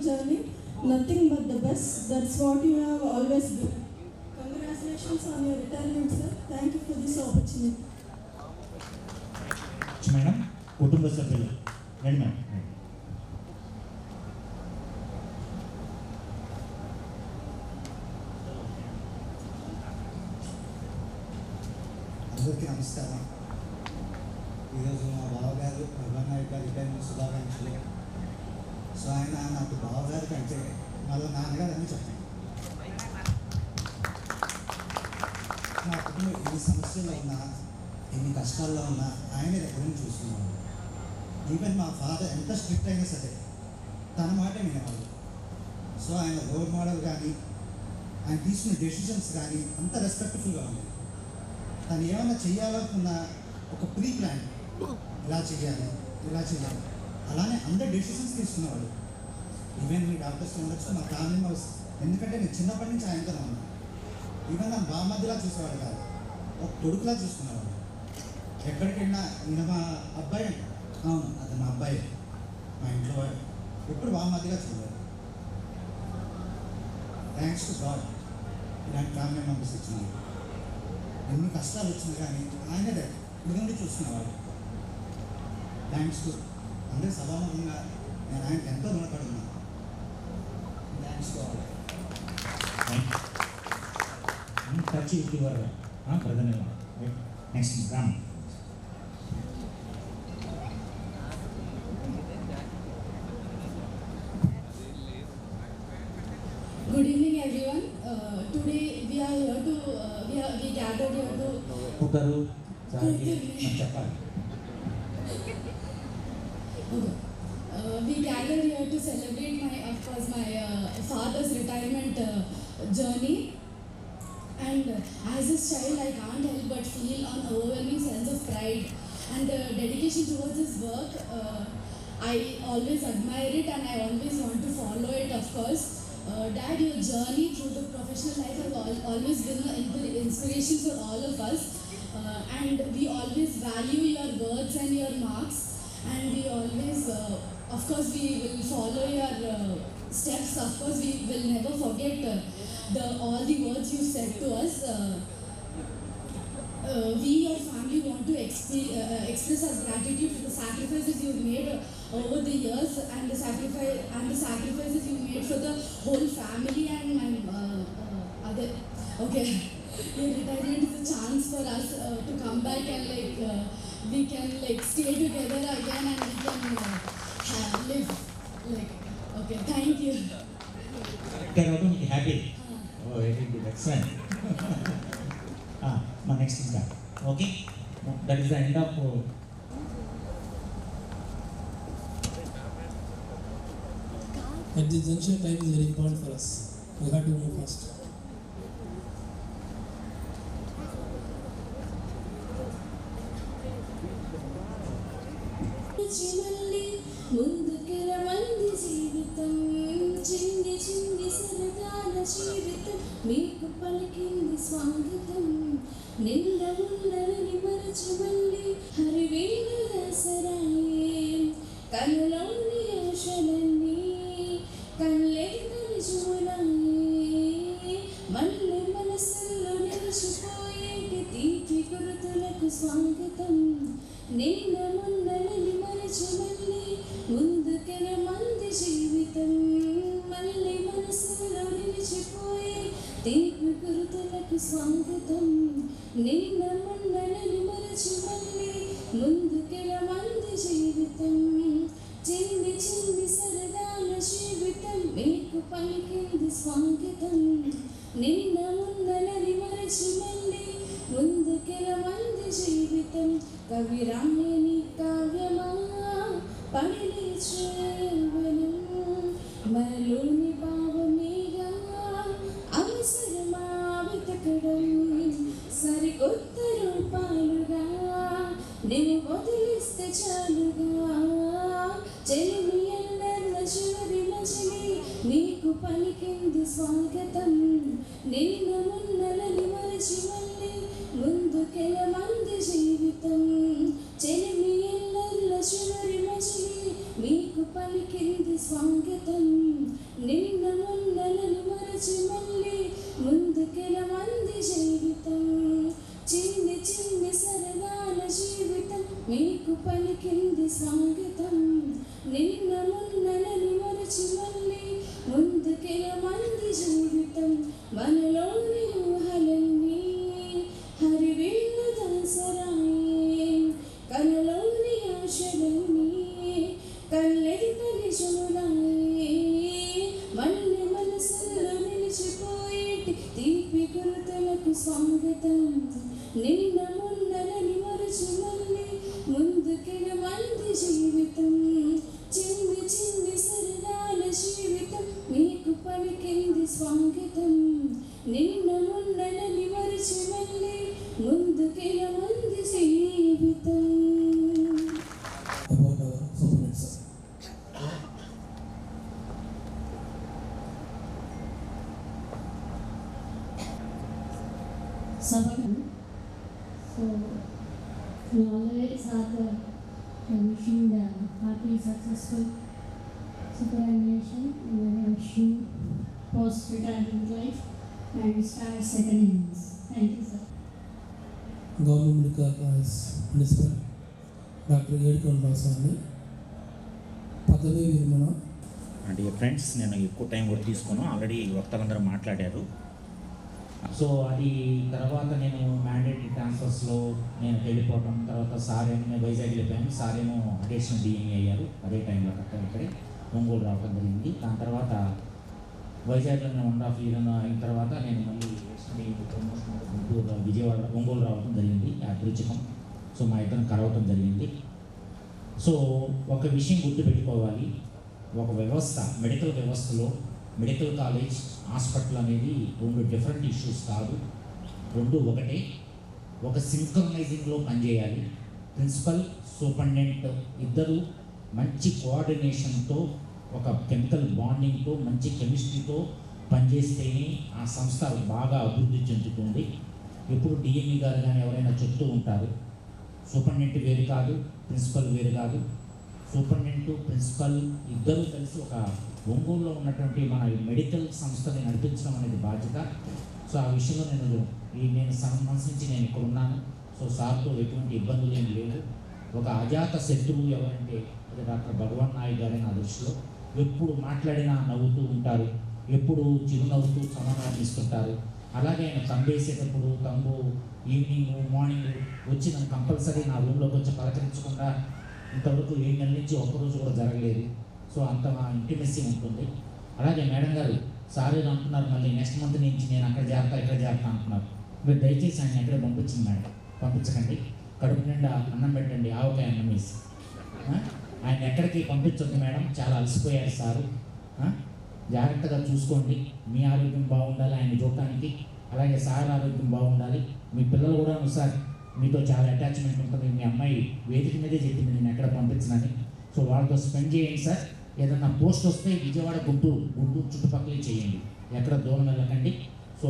journey. Nothing but the best. That's what you have always done. Congratulations on your retirement, sir. Thank you for this opportunity. Madam కుటుంబ సభ్యులు రండి madam. అందరికీ నమస్కారం. ఈరోజు మా బావగారు ప్రభానాయక్ గారి రిటైర్మెంట్ శుభాకాంక్షలు. సో ఆయన నాకు బావగారి కంటే మళ్ళీ నాన్నగారు అని చెప్పాను. నా కుటుంబం ఎన్ని సమస్యల్లో ఉన్నా ఎన్ని కష్టాల్లో ఉన్నా ఆయనే దగ్గర నుంచి చూసుకున్నాను. ఈవెన్ మా ఫాదర్ ఎంత స్ట్రిక్ట్ అయినా సరే తన మాట వినేవాళ్ళు. సో ఆయన రోల్ మోడల్ కానీ ఆయన తీసుకున్న డెసిషన్స్ కానీ అంత రెస్పెక్ట్ఫుల్గా ఉంది. తను ఏమైనా చేయాలనుకున్న ఒక ప్రీ ప్లాన్, ఇలా చేయాలి అలానే అందరు డెసిషన్స్ తీసుకునేవాళ్ళు. ఈవెన్ మీ డాక్టర్స్ ఉండొచ్చు, మా ఫ్యామిలీ మెంబర్స్, ఎందుకంటే నేను చిన్నప్పటి నుంచి ఆయనతోనే ఉన్నాను. ఈవెన్ నన్ను బామ్మదిలా చూసేవాడు కాదు, ఒక కొడుకులా చూసుకునేవాడు. ఎక్కడికి వెళ్ళినా ఈయన మా అబ్బాయి, అవును అది మా అబ్బాయి, మా ఇంట్లో వాడు, ఎప్పుడు బామ్మదిగా చూడాలి. థ్యాంక్స్ టు గాడ్ ఇలాంటి ఫ్యామిలీ మెంబర్స్ ఇచ్చినారు. ఎన్ని కష్టాలు వచ్చినా కానీ ఆయనే దగ్గర నుండి చూసుకునేవాడు. థ్యాంక్స్ టు అందరూ సభాముఖంగా నేను ఆయనకి ఎంతో రుణపడి ఉన్నాను. Thanks to all. టచ్ ఇవ్వరు ప్రధాన. Next Ram. Good evening, everyone. Today we are here to we gathered here to. ఒకరు చెప్పాలి. We gathered here to celebrate my father's retirement journey. And as his child, I can't help but feel an overwhelming sense of pride and dedication towards his work. I always admire it and I always want to follow it, of course. Dad, your journey through the professional life has always been an inspiration for all of us. And we always value your words and your marks. And we always, of course, we will follow your steps. Of course, we will never forget all the words you said to us. We, your family, want to express our gratitude for the sacrifices you've made over the years and the sacrifices you made for the whole family and my other. Okay, your retirement is a chance for us to come back and we can stay together again and we can live okay. Thank you. Happy. Oh, very good. Excellent. My next is that. Okay, that is the end of. At this juncture, time is very important for us. We have to move fast. మీకు పలికింది స్వాగతం నింద ఉన్నదని మరచి మళ్ళీ హరివేణుల సరాయే కనులోని ఆశలన్నీ కళ్ళెత్తని చూడాయే మళ్ళీ మనసుల్లో నిలిచిపోయేటి తీపి గుర్తులకు స్వాగతం నిన్న మొన్నలని మరచి మళ్ళీ ముందుకెల మంది జీవితం మళ్ళీ మనసులో నిలిచిపోయే తీపి గుర్తులకు స్వాగతం నిన్న మొన్నలని మరచి మళ్ళీ ముందుకెల మంది జీవితం చింది చింది సరదాల జీవితం మీకు పలికింది స్వాగతం నిన్న మొన్నలని మరచి మళ్ళీ ముందుకెల మంది జీవితం కవి రాయని కావ్యమా పడిలేచే వనం మనలోని భావమేగా అవసరమా వెతకడం సరికొత్త రూపాలుగా నేను వదిలిస్తే చాలుగా చెలిమి ఎల్లర్ల చివరి మజిలి మీకు పలికింది స్వాగతం నిన్న మొన్నలని మరచి మళ్ళీ ముందుకెల మంది జీవితం చెలిమి ఎల్లర్ల చివరి మజిలి మీకు పలికింది స్వాగతం నిన్న మొన్నలను మరచి మళ్ళీ ముందుకెల మంది జీవితం చిన్ని చిన్ని సరదాల జీవితం మీకు పలికింది స్వాగతం నిన్న మొన్నలను మరచి మళ్ళీ ముందుకెల మంది జీవితం మనలోని ఊహలన్నీ హరివిల్లు దాసరాయి కలలోని ఆశలన్నీ కళ్ళెంత నిజములాయి మళ్ళీ మనసులో నిలిచిపోయేటి తీపి గుర్తులకు స్వాగతం నిన్న మొన్నలని మరచి మళ్ళీ ముందుకెల మంది జీవితం చిన్ని చిన్ని సరదాల జీవితం మీకు పలికింది స్వాగతం నిన్న మొన్నలని మరచి మళ్ళీ ముందుకెల మంది జీవితం. About our supernet sir. Sabbath. So we always are wishing the happy, successful superannuation and wish you post-retirement life and start second innings. Thank you, sir. Government Medical College Principal Dr. Edkon Rasani పదవి విరమణ. అంటే friends, నేను ఎక్కువ time కూడా తీసుకున్నాను, already వక్తలందరూ మాట్లాడారు. So అది తర్వాత నేను మ్యాండేటరీ ట్రాన్స్ఫర్స్లో నేను వెళ్ళిపోవడం, తర్వాత సార్ ఏమో నేను వైజాగ్ వెళ్ళిపోయాను, సార్ ఏమో అడిషనల్ డిఎంఈ అయ్యారు. అదే టైంలో ఇక్కడే ఒంగోలు రావడం జరిగింది. దాని తర్వాత వైజాగ్లో నేను 1.5 years అయిన తర్వాత నేను మళ్ళీ ప్రమోషన్ గుంటూరు విజయవాడ ఒంగోలు రావడం జరిగింది యాదృచ్ఛికం. సో మా ఇద్దరం కలవటం జరిగింది. సో ఒక విషయం గుర్తుపెట్టుకోవాలి, ఒక వ్యవస్థ, మెడికల్ వ్యవస్థలో మెడికల్ కాలేజ్, హాస్పిటల్ అనేది 2 డిఫరెంట్ ఇష్యూస్ కాదు, 2 ఒకటే. ఒక సింక్రనైజింగ్లో పనిచేయాలి. ప్రిన్సిపల్, సూపరింటెండెంట్ ఇద్దరు మంచి కోఆర్డినేషన్తో, ఒక కెమికల్ బాండింగ్తో, మంచి కెమిస్ట్రీతో పనిచేస్తేనే ఆ సంస్థ బాగా అభివృద్ధి చెందుతుంది. ఎప్పుడు డిఎంఈ గారు కానీ ఎవరైనా చెప్తూ ఉంటారు, సూపరింటెండెంట్ వేరు కాదు, ప్రిన్సిపల్ వేరు కాదు. సూపరింటెండెంట్, ప్రిన్సిపల్ ఇద్దరూ కలిసి ఒక ఒంగోలులో ఉన్నటువంటి మన మెడికల్ సంస్థని నడిపించడం అనేది బాధ్యత. సో ఆ విషయంలో నేను 7 months నుంచి నేను ఇక్కడ ఉన్నాను. సో సార్తో ఎటువంటి ఇబ్బందులు ఏం లేవు. ఒక అజాత శత్రువు ఎవరంటే అది డాక్టర్ భగవాన్ నాయక్ గారే నా దృష్టిలో. ఎప్పుడు మాట్లాడినా నవ్వుతూ ఉంటారు, ఎప్పుడు చిరునవ్వుతూ సమాధానిస్తుంటారు. అలాగే ఆయన తంబేసేటప్పుడు తంబు ఈవినింగ్ మార్నింగ్ వచ్చి నన్ను కంపల్సరీ నా రూమ్లోకి వచ్చి పలకరించకుండా ఇంతవరకు 7 నెలల నుంచి ఒక్కరోజు కూడా జరగలేదు. సో అంత మా ఇంటిమెసీ ఉంటుంది. అలాగే మేడం గారు సార్ ఏదో అంటున్నారు, మళ్ళీ నెక్స్ట్ మంత్ నుంచి నేను అక్కడ చేరతా ఇక్కడ చేరతా అంటున్నారు. మీరు దయచేసి ఆయన ఎక్కడ పంపించింది మేడం, పంపించకండి. కడుపు నిండా అన్నం పెట్టండి, ఆవకాయ అన్నం వేసి. ఆయన ఎక్కడికి పంపించొద్దు మేడం, చాలా అలసిపోయారు సారు. జాగ్రత్తగా చూసుకోండి, మీ ఆరోగ్యం బాగుండాలి ఆయన చూడటానికి, అలాగే సార్ ఆరోగ్యం బాగుండాలి. మీ పిల్లలు కూడా సార్ మీతో చాలా అటాచ్మెంట్ ఉంటుంది. మీ అమ్మాయి వేదిక మీదే చెప్పింది నేను ఎక్కడ పంపించినని. సో వాళ్ళతో స్పెండ్ చేయండి సార్. ఏదన్నా పోస్ట్ వస్తే విజయవాడ, గుంటూరు చుట్టుపక్కలే చేయండి, ఎక్కడ దూరం వెళ్ళకండి. సో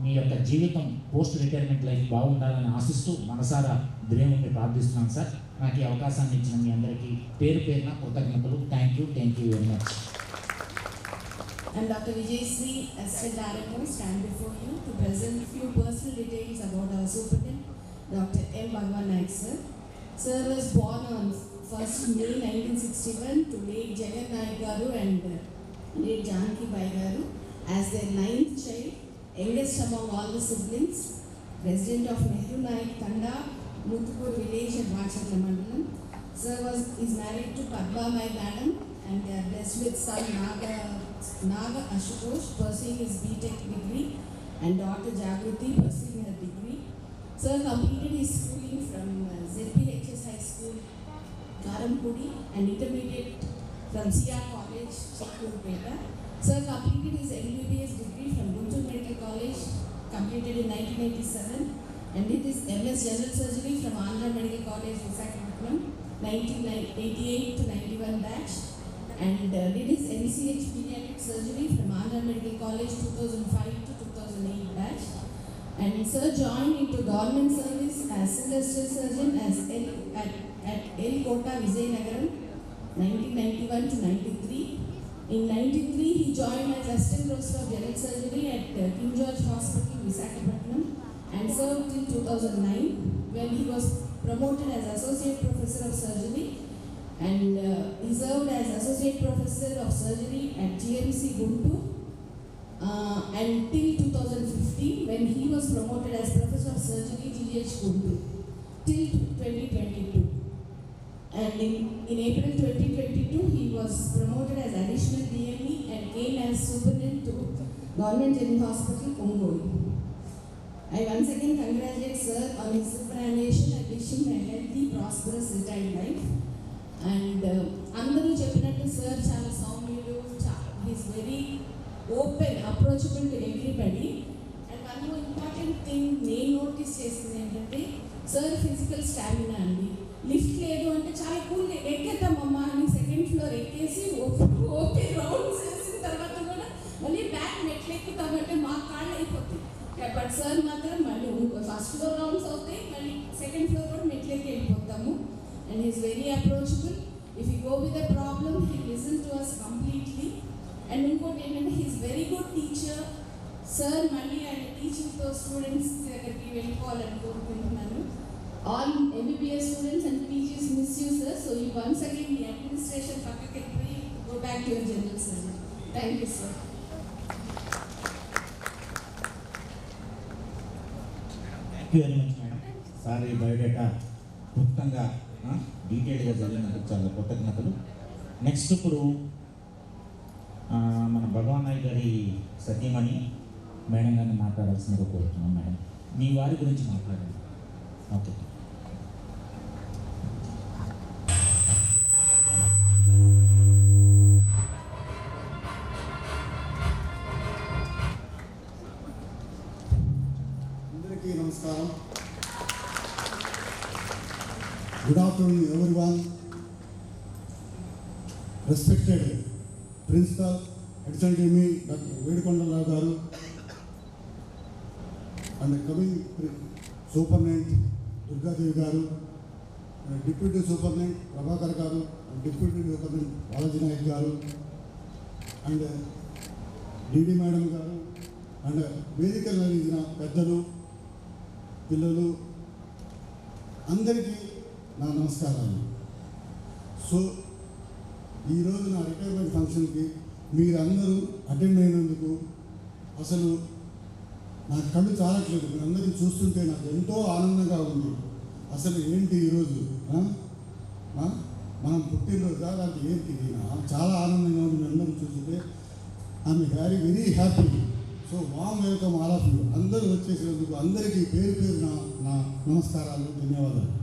మీ యొక్క జీవితం పోస్ట్ రిటైర్మెంట్ లైఫ్ బాగుండాలని ఆశిస్తూ మనసారా దేవుణ్ణి ప్రార్థిస్తున్నాను సార్. నాకు ఈ అవకాశాన్ని ఇచ్చిన మీ అందరికీ పేరు పేరున కృతజ్ఞతలు. Thank you very much. And Dr. Vijay Sri, Assistant Director, stand before you to present few personal details about our superintendent, Dr. M. Bhagwan Naik sir. Sir was born on 1st May 1961 to late Jagan Naik Garu and late Janaki Bai Garu as their 9th child, youngest among all the siblings, resident of Nehru Naik Tanda, Muthupur village at Vachakla Mandalam. Sir is married to Padma Mai Madam and they are blessed with son Naga Ashutosh pursuing his BTech degree and daughter Jagruti pursuing her degree. Sir completed his schooling from ZPHS High School, Karampudi and intermediate from CR College, Chikkurpeta. Sir completed his MBBS degree from Guntur Medical College, completed in 1987 and did his MS General Surgery from Andhra Medical College, Visakhapatnam, 1988 to 91 batch. And did his MCH Pediatric Surgery from Andhra Medical College 2005 to 2008 batch. And Sir joined into government service as industrial surgeon at El Kota, Vizianagaram, 1991 to 93. In 93, he joined as assistant professor of general surgery at King George Hospital, Visakhapatnam, and served till 2009 when he was promoted as associate professor of surgery, and he served as associate professor of surgery at GMC Guntur until 2015 when he was promoted as professor of surgery GH Guntur till 2022. And in April 2022, he was promoted as additional DME and came as superintendent to Government General Hospital, Ongole. I once again congratulate sir on his superannuation and wish him a healthy, prosperous retired life. And అందరూ చెప్పినట్టు sir చాలా సౌమ్యుడు, he's very open, approachable to everybody. And one more important thing నేను notice చేసింది ఏంటంటే sir physical stamina అండి. Lift లేదు అంటే చాలా కూల్ ఎక్కేద్దామమ్మా అని సెకండ్ ఫ్లోర్ ఎక్కేసి ఓకే రౌండ్స్ వేసిన తర్వాత కూడా మళ్ళీ బ్యాక్ మెట్లు ఎక్కుతామంటే మా కాళ్ళు అయిపోతాయి. బట్ సార్ మాత్రం మళ్ళీ ఫస్ట్ ఫ్లోర్ రౌండ్స్ అవుతాయి, మళ్ళీ సెకండ్ ఫ్లోర్ కూడా మెట్లు ఎక్కి వెళ్ళిపోతాము. And he's very approachable. If you go with a problem he listen to us completely. And ఇంకోటి ఏంటంటే he's very good teacher. Sir మళ్ళీ ఆయన టీచింగ్తో స్టూడెంట్స్ దగ్గరికి వెళ్ళిపోవాలని కోరుకుంటున్నాను. All MBBS students and PGs miss you, sir. So you once again the administration pakkaki go back to your general surgery. Thank you, sir. Thank you very much madam. Sir ఈ biodata క్లుప్తంగా డీటెయిల్గా జరిగినందుకు చాలా కృతజ్ఞతలు. Next ఇప్పుడు మన భగవాన్ నాయక్ గారి సతీమణి madam గారిని మాట్లాడాల్సిందిగా కోరుతున్నాం. మేడం మీ వారి గురించి మాట్లాడండి. ఓకే. అందరికీ నమస్కారం. Good afternoon everyone. Respected principal additional డిమి డాక్టర్ వేడుకొండలరావు గారు అండ్ కమింగ్ సూపరింటెండెంట్ దుర్గాదేవి గారు, డిప్యూటీ సూపరింటెండెంట్ ప్రభాకర్ గారు, డిప్యూటీ సూపరింటెండెంట్ బాలాజీ నాయక్ గారు, అండ్ డిడి మేడం గారు, అండ్ వేదికలు నడిచిన పెద్దలు, పిల్లలు అందరికీ నా నమస్కారాలు. సో ఈరోజు నా రిటైర్మెంట్ ఫంక్షన్కి మీరందరూ అటెండ్ అయినందుకు అసలు నా కళ్ళు చాలట్లేదు. మీరందరినీ చూస్తుంటే నాకు ఎంతో ఆనందంగా ఉంది. అసలు ఏంటి ఈరోజు మనం పుట్టినరోజు దానికి ఏంటి చాలా ఆనందంగా ఉంది. మీ అందరూ చూస్తుంటే I'm very happy. So warm welcome all of you. అందరూ వచ్చేసినందుకు అందరికీ పేరు పేరు నా నమస్కారాలు, ధన్యవాదాలు.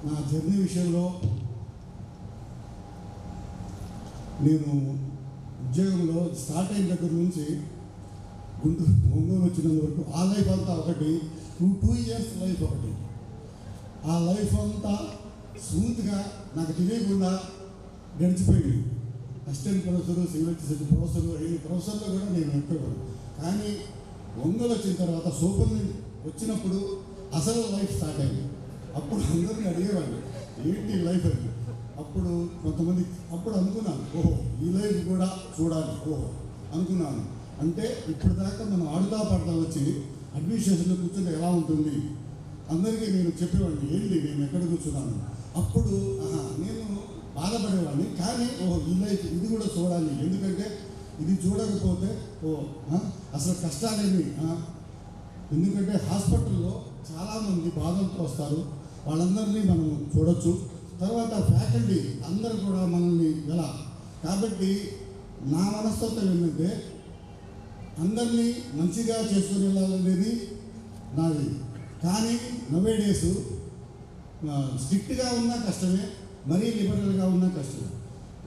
నా జర్నీ విషయంలో నేను ఉద్యోగంలో స్టార్ట్ అయిన దగ్గర నుంచి గుంటూరు ఒంగోలు వచ్చినంత వరకు ఆ లైఫ్ అంతా ఒకటి, 2 ఇయర్స్ లైఫ్ ఒకటి. ఆ లైఫ్ అంతా స్మూత్గా నాకు తెలియకుండా గడిచిపోయింది. అసిస్టెంట్ ప్రొఫెసరు, సివిల్ ప్రొఫెసరు, ఈ ప్రొఫెసర్లో కూడా నేను ఎక్కకూడదు. కానీ ఒంగోలు వచ్చిన తర్వాత సూపరింటెండెంట్ వచ్చినప్పుడు అసలు లైఫ్ స్టార్ట్ అయింది. అప్పుడు అందరినీ అడిగేవాళ్ళు ఏంటి లైఫ్ అని. అప్పుడు కొంతమంది అప్పుడు అనుకున్నాను, ఓహో ఈ లైఫ్ కూడా చూడాలి అనుకున్నాను. అంటే ఇప్పుడు దాకా మనం ఆడుతా పడతా వచ్చి అడ్మినిస్ట్రేషన్లో కూర్చుంటే ఎలా ఉంటుంది అందరికీ నేను చెప్పేవాడిని, ఏంటి నేను ఎక్కడ కూర్చున్నాను. అప్పుడు నేను బాధపడేవాడిని. కానీ ఈ లైఫ్ ఇది కూడా చూడాలి, ఎందుకంటే ఇది చూడకపోతే అసలు కష్టాలేమి. ఎందుకంటే హాస్పిటల్లో చాలామంది బాధలతో వస్తారు, వాళ్ళందరినీ మనం చూడొచ్చు. తర్వాత ఫ్యాకల్టీ అందరూ కూడా మనల్ని ఎలా. కాబట్టి నా మనస్తత్వం ఏంటంటే అందరినీ మంచిగా చేసుకుని వెళ్ళాలనేది నాది. కానీ నవే డేస్ స్ట్రిక్ట్గా ఉన్నా కష్టమే, మరీ లిబరల్గా ఉన్నా కష్టమే.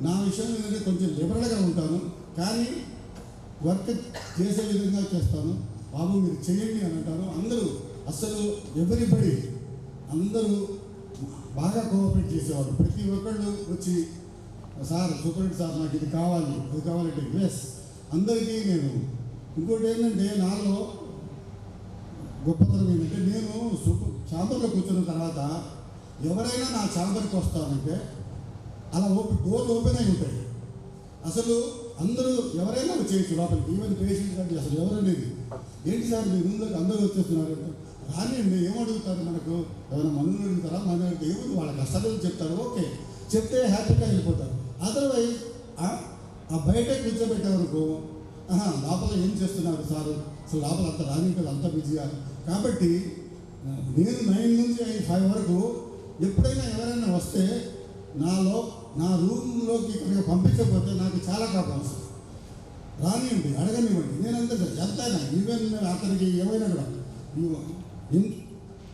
నా విషయం ఏంటంటే కొంచెం లిబరల్గా ఉంటాను, కానీ వర్క్ చేసే విధంగా చేస్తాను. బాబు మీరు చేయండి అని అంటాను. అందరూ అసలు ఎవ్రీబడి అందరూ బాగా కోఆపరేట్ చేసేవాళ్ళు. ప్రతి ఒక్కళ్ళు వచ్చి సార్ సూపరింటెండెంట్ సార్ నాకు ఇది కావాలి అది కావాలంటే ఎస్ అందరికీ నేను. ఇంకోటి ఏంటంటే నాలో గొప్పతనం ఏంటంటే నేను ఛాంబర్లో కూర్చున్న తర్వాత ఎవరైనా నా ఛాంబర్కి వస్తానంటే అలా డోర్లు ఓపెన్ అయి ఉంటాయి. అసలు అందరూ ఎవరైనా చేయొచ్చు లోపలికి, ఈవెన్ పేషెంట్ కానీ అసలు ఎవరు అనేది ఏంటి సార్ మీ రూమ్లోకి అందరూ వచ్చేస్తున్నారు రానియండి, ఏమడుగుతారు మనకు, ఏమైనా మందులు అడుగుతారా, మనం ఏముంది వాళ్ళ కష్టాలు చెప్తారు, ఓకే చెప్తే హ్యాపీగా వెళ్ళిపోతారు. అదర్వైజ్ ఆ బయట కూర్చోబెట్టే వరకు లోపల ఏం చేస్తున్నారు సార్, అసలు లోపల అంత రాని కదా, అంత బిజీగా. కాబట్టి నేను 9 నుంచి 5 వరకు ఎప్పుడైనా ఎవరైనా వస్తే నా రూమ్లోకి ఇక్కడికి పంపించకపోతే నాకు చాలా కోపం వస్తుంది. రానివ్వండి, అడగనివ్వండి, నేనంతా ఎంతైనా ఈవెన్ అతనికి ఏమైనా కూడా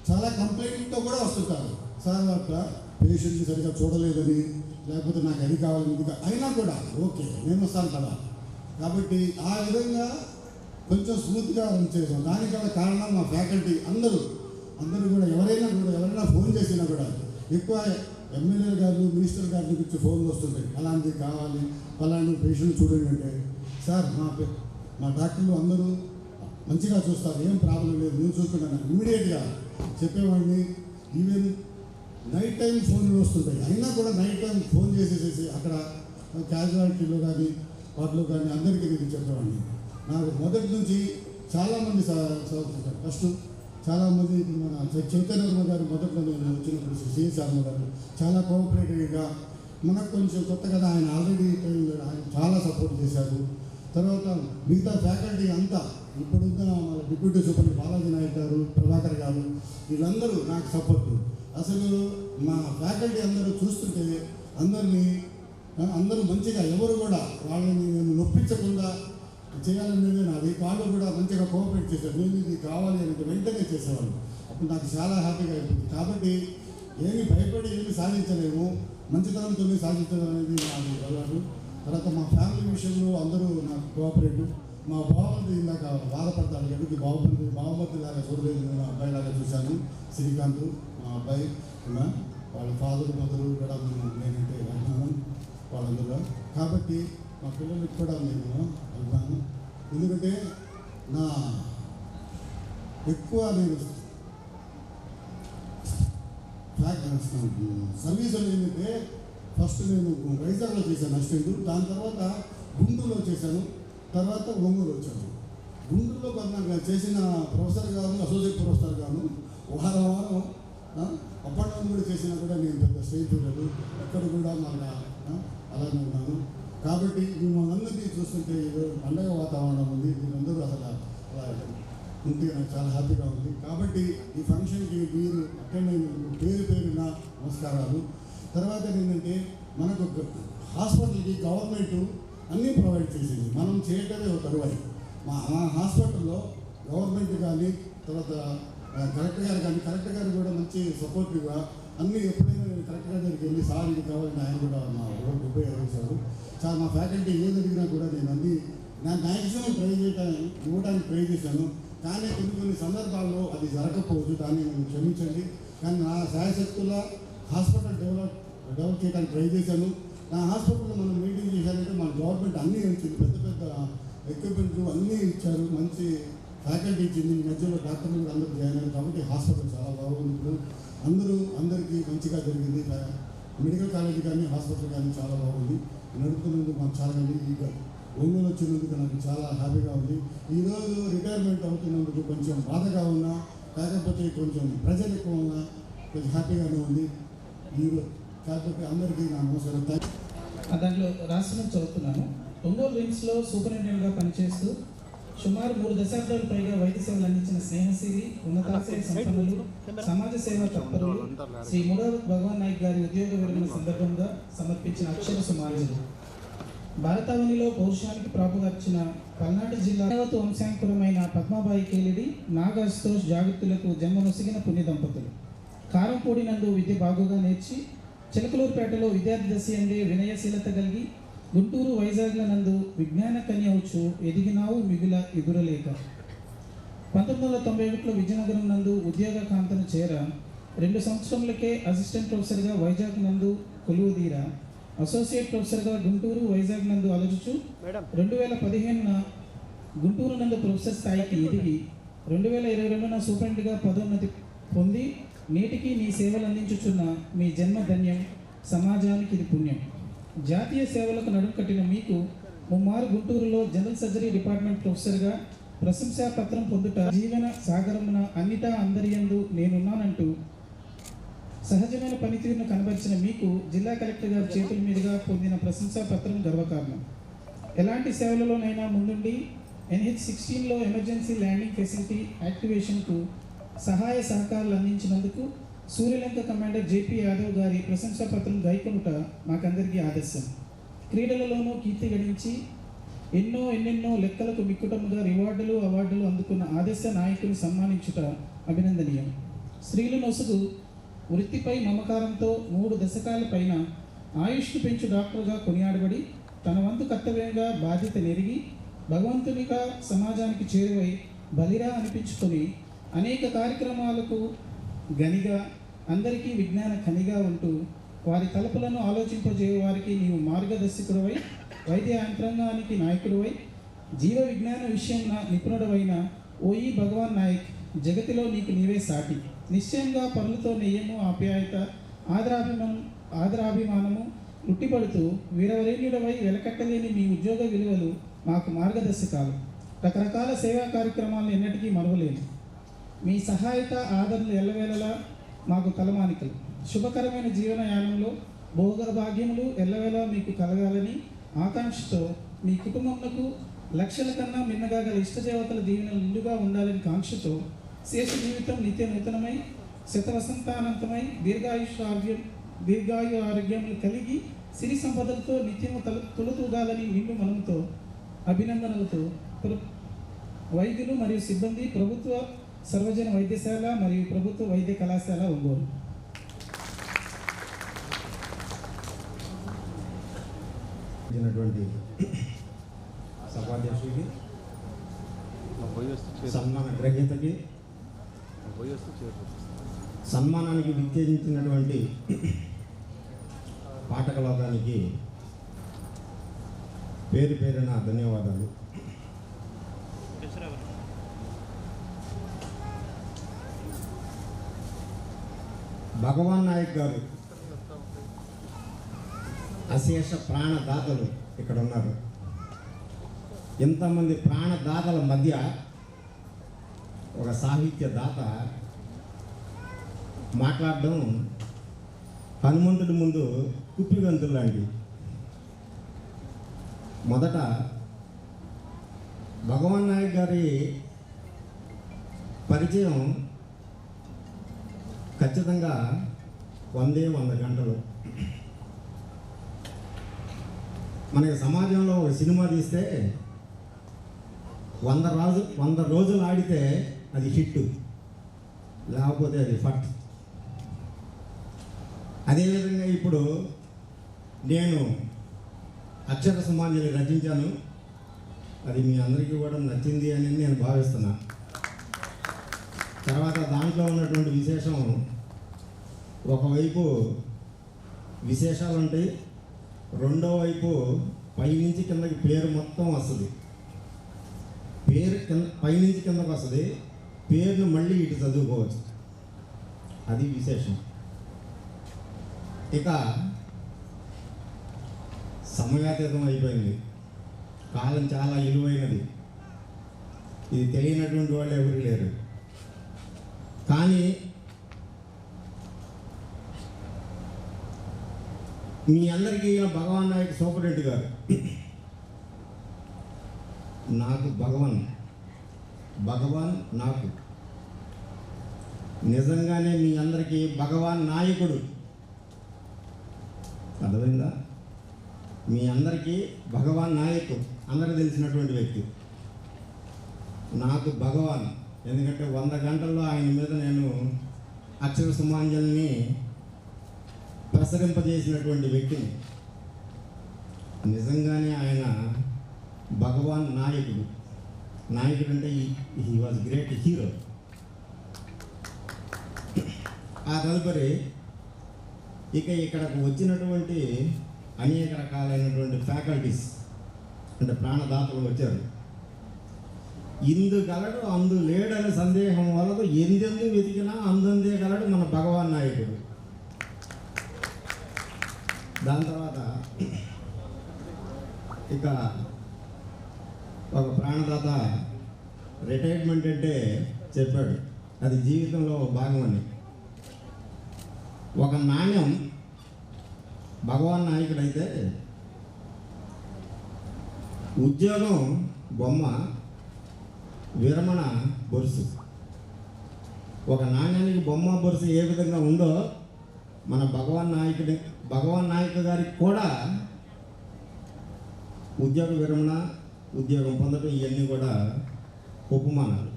చాలా కంప్లైంట్తో కూడా వస్తుంటారు, సార్ అట్ల పేషెంట్ని సరిగ్గా చూడలేదని, లేకపోతే నాకు అది కావాలని ఇది అయినా కూడా ఓకే నేను వస్తాను కదా. కాబట్టి ఆ విధంగా కొంచెం స్మూత్గా రన్ చేసాం. దానికి కారణం మా ఫ్యాకల్టీ అందరూ కూడా ఎవరైనా ఫోన్ చేసినా కూడా ఎక్కువ ఎమ్మెల్యే గారు మినిస్టర్ గారి నుంచి ఫోన్లు వస్తుంటాయి, అలాంటివి కావాలి, అలాంటి పేషెంట్ చూడండి అంటే, సార్ మా డాక్టర్లు అందరూ మంచిగా చూస్తారు, ఏం ప్రాబ్లం లేదు, నేను చూసుకున్నాను ఇమీడియట్గా చెప్పేవాడిని. ఈవెన్ నైట్ టైం ఫోన్లు వస్తుంటాయి, అయినా కూడా నైట్ టైం ఫోన్ చేసేసేసి అక్కడ క్యాజువాలిటీలో కానీ వాటిలో కానీ అందరికీ నేను చెప్పేవాడిని. నాకు మొదటి నుంచి చాలామంది ఫస్ట్ చాలామంది మన చైతన్య గారు మొదట్లో నేను వచ్చినప్పుడు సిఎస్ శర్మ గారు చాలా కోఆపరేటివ్గా, మనకు కొంచెం కొత్త కదా, ఆయన ఆల్రెడీ ఆయన చాలా సపోర్ట్ చేశారు. తర్వాత మిగతా ఫ్యాకల్టీ అంతా ఇప్పుడున్న మన డిప్యూటీ సూపర్ బాలాజీ నాయక్ గారు, ప్రభాకర్ గారు, వీళ్ళందరూ నాకు సపోర్టు. అసలు మా ఫ్యాకల్టీ అందరూ చూస్తుంటే అందరూ మంచిగా, ఎవరు కూడా వాళ్ళని నేను నొప్పించకుండా చేయాలనేది నాది. వాళ్ళు కూడా మంచిగా కోఆపరేట్ చేశారు, నేను ఇది కావాలి అంటే వెంటనే చేసేవాళ్ళు. అప్పుడు నాకు చాలా హ్యాపీగా అయిపోయింది. కాబట్టి ఏమి భయపడి ఏమి సాధించలేము, మంచితనంతో సాధించడం అనేది నాకు అలవాటు. తర్వాత మా ఫ్యామిలీ విషయంలో అందరూ నాకు కోఆపరేటివ్. మా బావమతి ఇందాక బాధపడతాడు, ఎందుకు బావమతి లాగా చూడలేదు, నేను అబ్బాయిలాగా చూశాను. శ్రీకాంత్ మా అబ్బాయి, వాళ్ళ ఫాదర్ మదరు కూడా నేనంటే అభిమానం వాళ్ళందరూ. కాబట్టి మా పిల్లలకి కూడా నేను అభిమానం, ఎందుకంటే ఎక్కువ నేను సర్వీస్ ఏంటంటే ఫస్ట్ నేను వైజాగ్లో చేశాను అసిస్టెంట్, దాని తర్వాత గుంటూరులో చేశాను, తర్వాత ఒంగోలు వచ్చాను. గుంటూరులో కొంత చేసిన ప్రొఫెసర్ గారు, అసోసియేట్ ప్రొఫెసర్ గారు వారం అప్ అండ్ డౌన్ కూడా చేసినా కూడా నేను పెద్ద స్టేజ్ చూడలేదు, ఎక్కడ కూడా మళ్ళీ అలానే ఉన్నాను. కాబట్టి మనందరినీ చూస్తుంటే పండగ వాతావరణం ఉంది, మీరందరూ అసలు అలా ఉంటే నాకు చాలా హ్యాపీగా ఉంది. కాబట్టి ఈ ఫంక్షన్కి మీరు అటెండ్ అయినందుకు పేరున నమస్కారాలు. తర్వాత ఏంటంటే మనకు హాస్పిటల్కి గవర్నమెంట్ అన్నీ ప్రొవైడ్ చేసింది, మనం చేయటమే ఒక తరువాయి. మా హాస్పిటల్లో గవర్నమెంట్ కానీ, తర్వాత కలెక్టర్ గారు కూడా మంచి సపోర్టివ్గా అన్నీ, ఎప్పుడైనా నేను కలెక్టర్ గారి దగ్గరికి వెళ్ళి సార్ ఇది కావాలంటే ఆయన కూడా మా ఉపయోగించారు. చాలా మా ఫ్యాకల్టీ ఏది అడిగినా కూడా నేను అన్నీ మ్యాక్సిమం ఇవ్వడానికి ట్రై చేశాను. కానీ కొన్ని సందర్భాల్లో అది జరగకపోవచ్చు, దాన్ని నేను క్షమించండి. కానీ నా శాయశక్తుల హాస్పిటల్ డెవలప్ చేయడానికి ట్రై చేశాను. నా హాస్పిటల్లో మనం మెయింటైన్ చేశారంటే మన గవర్నమెంట్ అన్నీ ఇచ్చింది, పెద్ద ఎక్విప్మెంట్లు అన్నీ ఇచ్చారు, మంచి ఫ్యాకల్టీ ఇచ్చింది. ఈ మధ్యలో డాక్టర్లు కూడా అందరూ జాయిన్ అయ్యారు. కాబట్టి హాస్పిటల్ చాలా బాగుంది. ఇప్పుడు అందరికీ మంచిగా జరిగింది. మెడికల్ కాలేజ్ కానీ హాస్పిటల్ కానీ చాలా బాగుంది. నడుపుతున్నందుకు మాకు చాలా ఒంగోలు వచ్చినందుకు నాకు చాలా హ్యాపీగా ఉంది. ఈరోజు రిటైర్మెంట్ అవుతున్నందుకు కొంచెం బాధగా ఉన్నా, కాకపోతే కొంచెం ప్రెజర్ ఎక్కువ ఉన్నా కొంచెం హ్యాపీగానే ఉంది. కాకపోతే అందరికీ నా నమస్కారం. దాంట్లో రాష్ట్రం చదువుతున్నాను. ఒంగోలు రిమ్స్లో సూపరింటెండెంట్గా పనిచేస్తూ సుమారు 3 దశాబ్దాలు పైగా వైద్య సేవలు అందించిన స్నేహశీలి, ఉన్నతాశయ సంపన్నులు, సమాజ సేవ తత్పరులు శ్రీ ముడా భగవాన్ నాయక్ గారి ఉద్యోగ విరమణ సందర్భంగా సమర్పించిన అక్షర సుమాంజలి. భారతావనిలో పౌరుషానికి ప్రాపుగార్చిన పల్నాడు జిల్లా వంశాంకురమైన పద్మాబాయి కేలిడి, నాగ్ అశుతోష్ జాగృతులకు జన్మనొసిగిన పుణ్య దంపతులు. కారంపూడి నందు విద్య బాగుగా నేర్చి చిలకలూరుపేటలో విద్యార్థి దశ అందే వినయశీలత కలిగి గుంటూరు వైజాగ్ల నందు విజ్ఞాన కన్యవచ్చు ఎదిగినావు మిగుల ఎదురలేక. 1991లో విజయనగరం నందు ఉద్యోగ కాంతను చేర 2 సంవత్సరములకే అసిస్టెంట్ ప్రొఫెసర్గా వైజాగ్ నందు కొలువుదీర అసోసియేట్ ప్రొఫెసర్గా గుంటూరు వైజాగ్ నందు అలరుచు 2015 గుంటూరు నందు ప్రొఫెసర్ స్థాయికి ఎదిగి 2022 సూపరింటెండెంట్గా పదోన్నతి పొంది నేటికి నీ సేవలు అందించుచున్న మీ జన్మ ధన్యం, సమాజానికి ఇది పుణ్యం. జాతీయ సేవలకు నడుం కట్టిన మీకు ముమ్మారు గుంటూరులో జనరల్ సర్జరీ డిపార్ట్మెంట్ ప్రొఫెసర్గా ప్రశంసా పత్రం పొందుట జీవన సాగరమున అన్నిటా అందరియందు నేనున్నానంటూ సహజమైన పనితీరును కనబరిచిన మీకు జిల్లా కలెక్టర్ గారి చేతుల మీదుగా పొందిన ప్రశంసా పత్రం గర్వకారణం. ఎలాంటి సేవలలోనైనా ముందుండి NH-16లో ఎమర్జెన్సీ ల్యాండింగ్ ఫెసిలిటీ యాక్టివేషన్కు సహాయ సహకారాలు అందించినందుకు సూర్యలంక కమాండర్ JP యాదవ్ గారి ప్రశంసా పత్రం గైకొనుట మాకందరికీ ఆదర్శం. క్రీడలలోనూ కీర్తి గడించి ఎన్నెన్నో లెక్కలకు మిక్కుటముగా రివార్డులు అవార్డులు అందుకున్న ఆదర్శ నాయకుని సన్మానించుట అభినందనీయం. స్త్రీలు నొసుగు వృత్తిపై మమకారంతో 3 దశకాల పైన ఆయుష్ను పెంచు డాక్టర్గా కొనియాడబడి తన వంతు కర్తవ్యంగా బాధ్యత నెరిగి భగవంతునిగా సమాజానికి చేరువై బలిరా అనిపించుకొని అనేక కార్యక్రమాలకు గనిగా అందరికీ విజ్ఞాన ఖనిగా ఉంటూ వారి తలుపులను ఆలోచింపజేయ వారికి నీవు మార్గదర్శకుడివై వైద్య యంత్రాంగానికి నాయకుడివై జీవ విజ్ఞాన విషయం నిపుణుడవైన ఓయి భగవాన్ నాయక్ జగతిలో నీకు నీవే సాటి. నిశ్చయంగా పనులతో నెయ్యము ఆప్యాయత ఆదరాభిమానము ఉట్టిపడుతూ వీరవరేణ్యుడవై వెలకట్టలేని మీ ఉద్యోగ విలువలు మాకు మార్గదర్శకాలు. రకరకాల సేవా కార్యక్రమాలను ఎన్నటికీ మరువలేను. మీ సహాయత ఆదరణలు ఎల్లవేళలా మాకు తలమానికలు. శుభకరమైన జీవనయానంలో భోగభాగ్యములు ఎల్లవేళలా మీకు కలగాలని ఆకాంక్షతో మీ కుటుంబంలో లక్షల కన్నా మిన్నగా గల ఇష్టదేవతల దీవెనలు నిండుగా ఉండాలని కాంక్షతో శేష జీవితం నిత్య నూతనమై శతవసంతానంతమై దీర్ఘాయు ఆరోగ్యములు కలిగి సిరి సంపదలతో నిత్యము తొలుతూగాలని నిండు మనముతో అభినందనలతో వైద్యులు మరియు సిబ్బంది ప్రభుత్వ సర్వజన వైద్యశాల మరియు ప్రభుత్వ వైద్య కళాశాల ఒంగోలు. సభాధ్యక్షుడికి, సన్మాన గ్రహీతకి, సన్మానానికి విచ్చేయించినటువంటి పాఠకలోకానికి పేరు పేరున ధన్యవాదాలు. భగవాన్ నాయక్ గారు అశేష ప్రాణదాతలు ఇక్కడ ఉన్నారు. ఇంతమంది ప్రాణదాతల మధ్య ఒక సాహిత్య దాత మాట్లాడడం హనుమంతుడి ముందు కుప్పిగంతులు లాంటి. మొదట భగవాన్ నాయక్ గారి పరిచయం ఖచ్చితంగా 100 గంటలు. మనకి సమాజంలో ఒక సినిమా తీస్తే 100 రోజులు ఆడితే అది హిట్, లేకపోతే అది ఫట్. అదేవిధంగా ఇప్పుడు నేను అక్షర సమాజాన్ని రచించాను, అది మీ అందరికీ కూడా నచ్చింది అని నేను భావిస్తున్నా. తర్వాత దాంట్లో ఉన్నటువంటి విశేషం, ఒకవైపు విశేషాలు ఉంటాయి, రెండో వైపు పైనుంచి కిందకి పేరు మొత్తం వస్తుంది. పేరు పైనుంచి కిందకు వస్తుంది, పేరును మళ్ళీ ఇటు చదువుకోవచ్చు, అది విశేషం. ఇక సమయాతీతం అయిపోయింది, కాలం చాలా విలువైనది, ఇది తెలియనటువంటి వాళ్ళు ఎవరు లేరు. కానీ మీ అందరికీ భగవాన్ నాయక్ సూపరింటెండెంట్ గారు, నాకు భగవాన్ నాకు నిజంగానే మీ అందరికీ భగవాన్ నాయకుడు. అర్థమైందా? మీ అందరికీ భగవాన్ నాయక్ అందరూ తెలిసినటువంటి వ్యక్తి. నాకు భగవాన్, ఎందుకంటే 100 గంటల్లో ఆయన మీద నేను అక్షర సమాంజల్ని ప్రసరింపజేసినటువంటి వ్యక్తిని. నిజంగానే ఆయన భగవాన్ నాయకుడు. నాయకుడు అంటే హీ వాజ్ గ్రేట్ హీరో. ఆ తదుపరి ఇక్కడకు వచ్చినటువంటి అనేక రకాలైనటువంటి ఫ్యాకల్టీస్ అంటే ప్రాణదాతలు వచ్చారు. ఇందు గలడు అందు లేడని సందేహం వలదు, ఎందెందు వెతికినా అందందే గలడు మన భగవాన్ నాయకుడు. దాని తర్వాత ఇక ఒక ప్రాణదాత రిటైర్మెంట్ అంటే చెప్పాడు, అది జీవితంలో భాగం అని. ఒక నాణ్యం భగవాన్ నాయకుడైతే ఉద్యోగం బొమ్మ, విరమణ బొరుసు. ఒక నాణ్యానికి బొమ్మ బొరుసు ఏ విధంగా ఉందో మన భగవాన్ నాయకు గారికి కూడా ఉద్యోగ విరమణ, ఉద్యోగం పొందడం ఇవన్నీ కూడా ఉపమానాలు.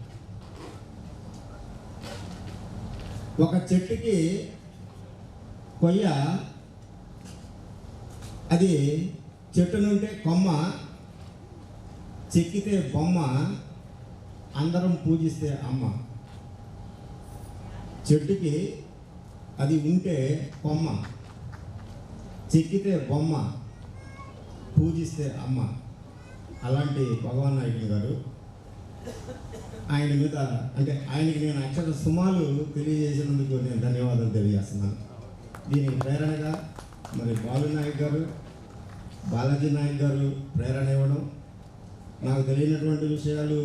ఒక చెట్టుకి కొయ్య, అది చెట్టు నుండి కొమ్మ, చెక్కితే బొమ్మ, అందరం పూజిస్తే అమ్మ. చెట్టుకి అది ఉంటే కొమ్మ, చెక్కితే బొమ్మ, పూజిస్తే అమ్మ. అలాంటి భగవాన్ నాయుడు గారు, ఆయన మీద అంటే ఆయనకి నేను అక్షర సుమాలు తెలియజేసినందుకు నేను ధన్యవాదాలు తెలియజేస్తున్నాను. దీనికి ప్రేరణగా మరి బాలు నాయక్ గారు, బాలాజీ నాయక్ గారు ప్రేరణ ఇవ్వడం, నాకు తెలియనటువంటి విషయాలు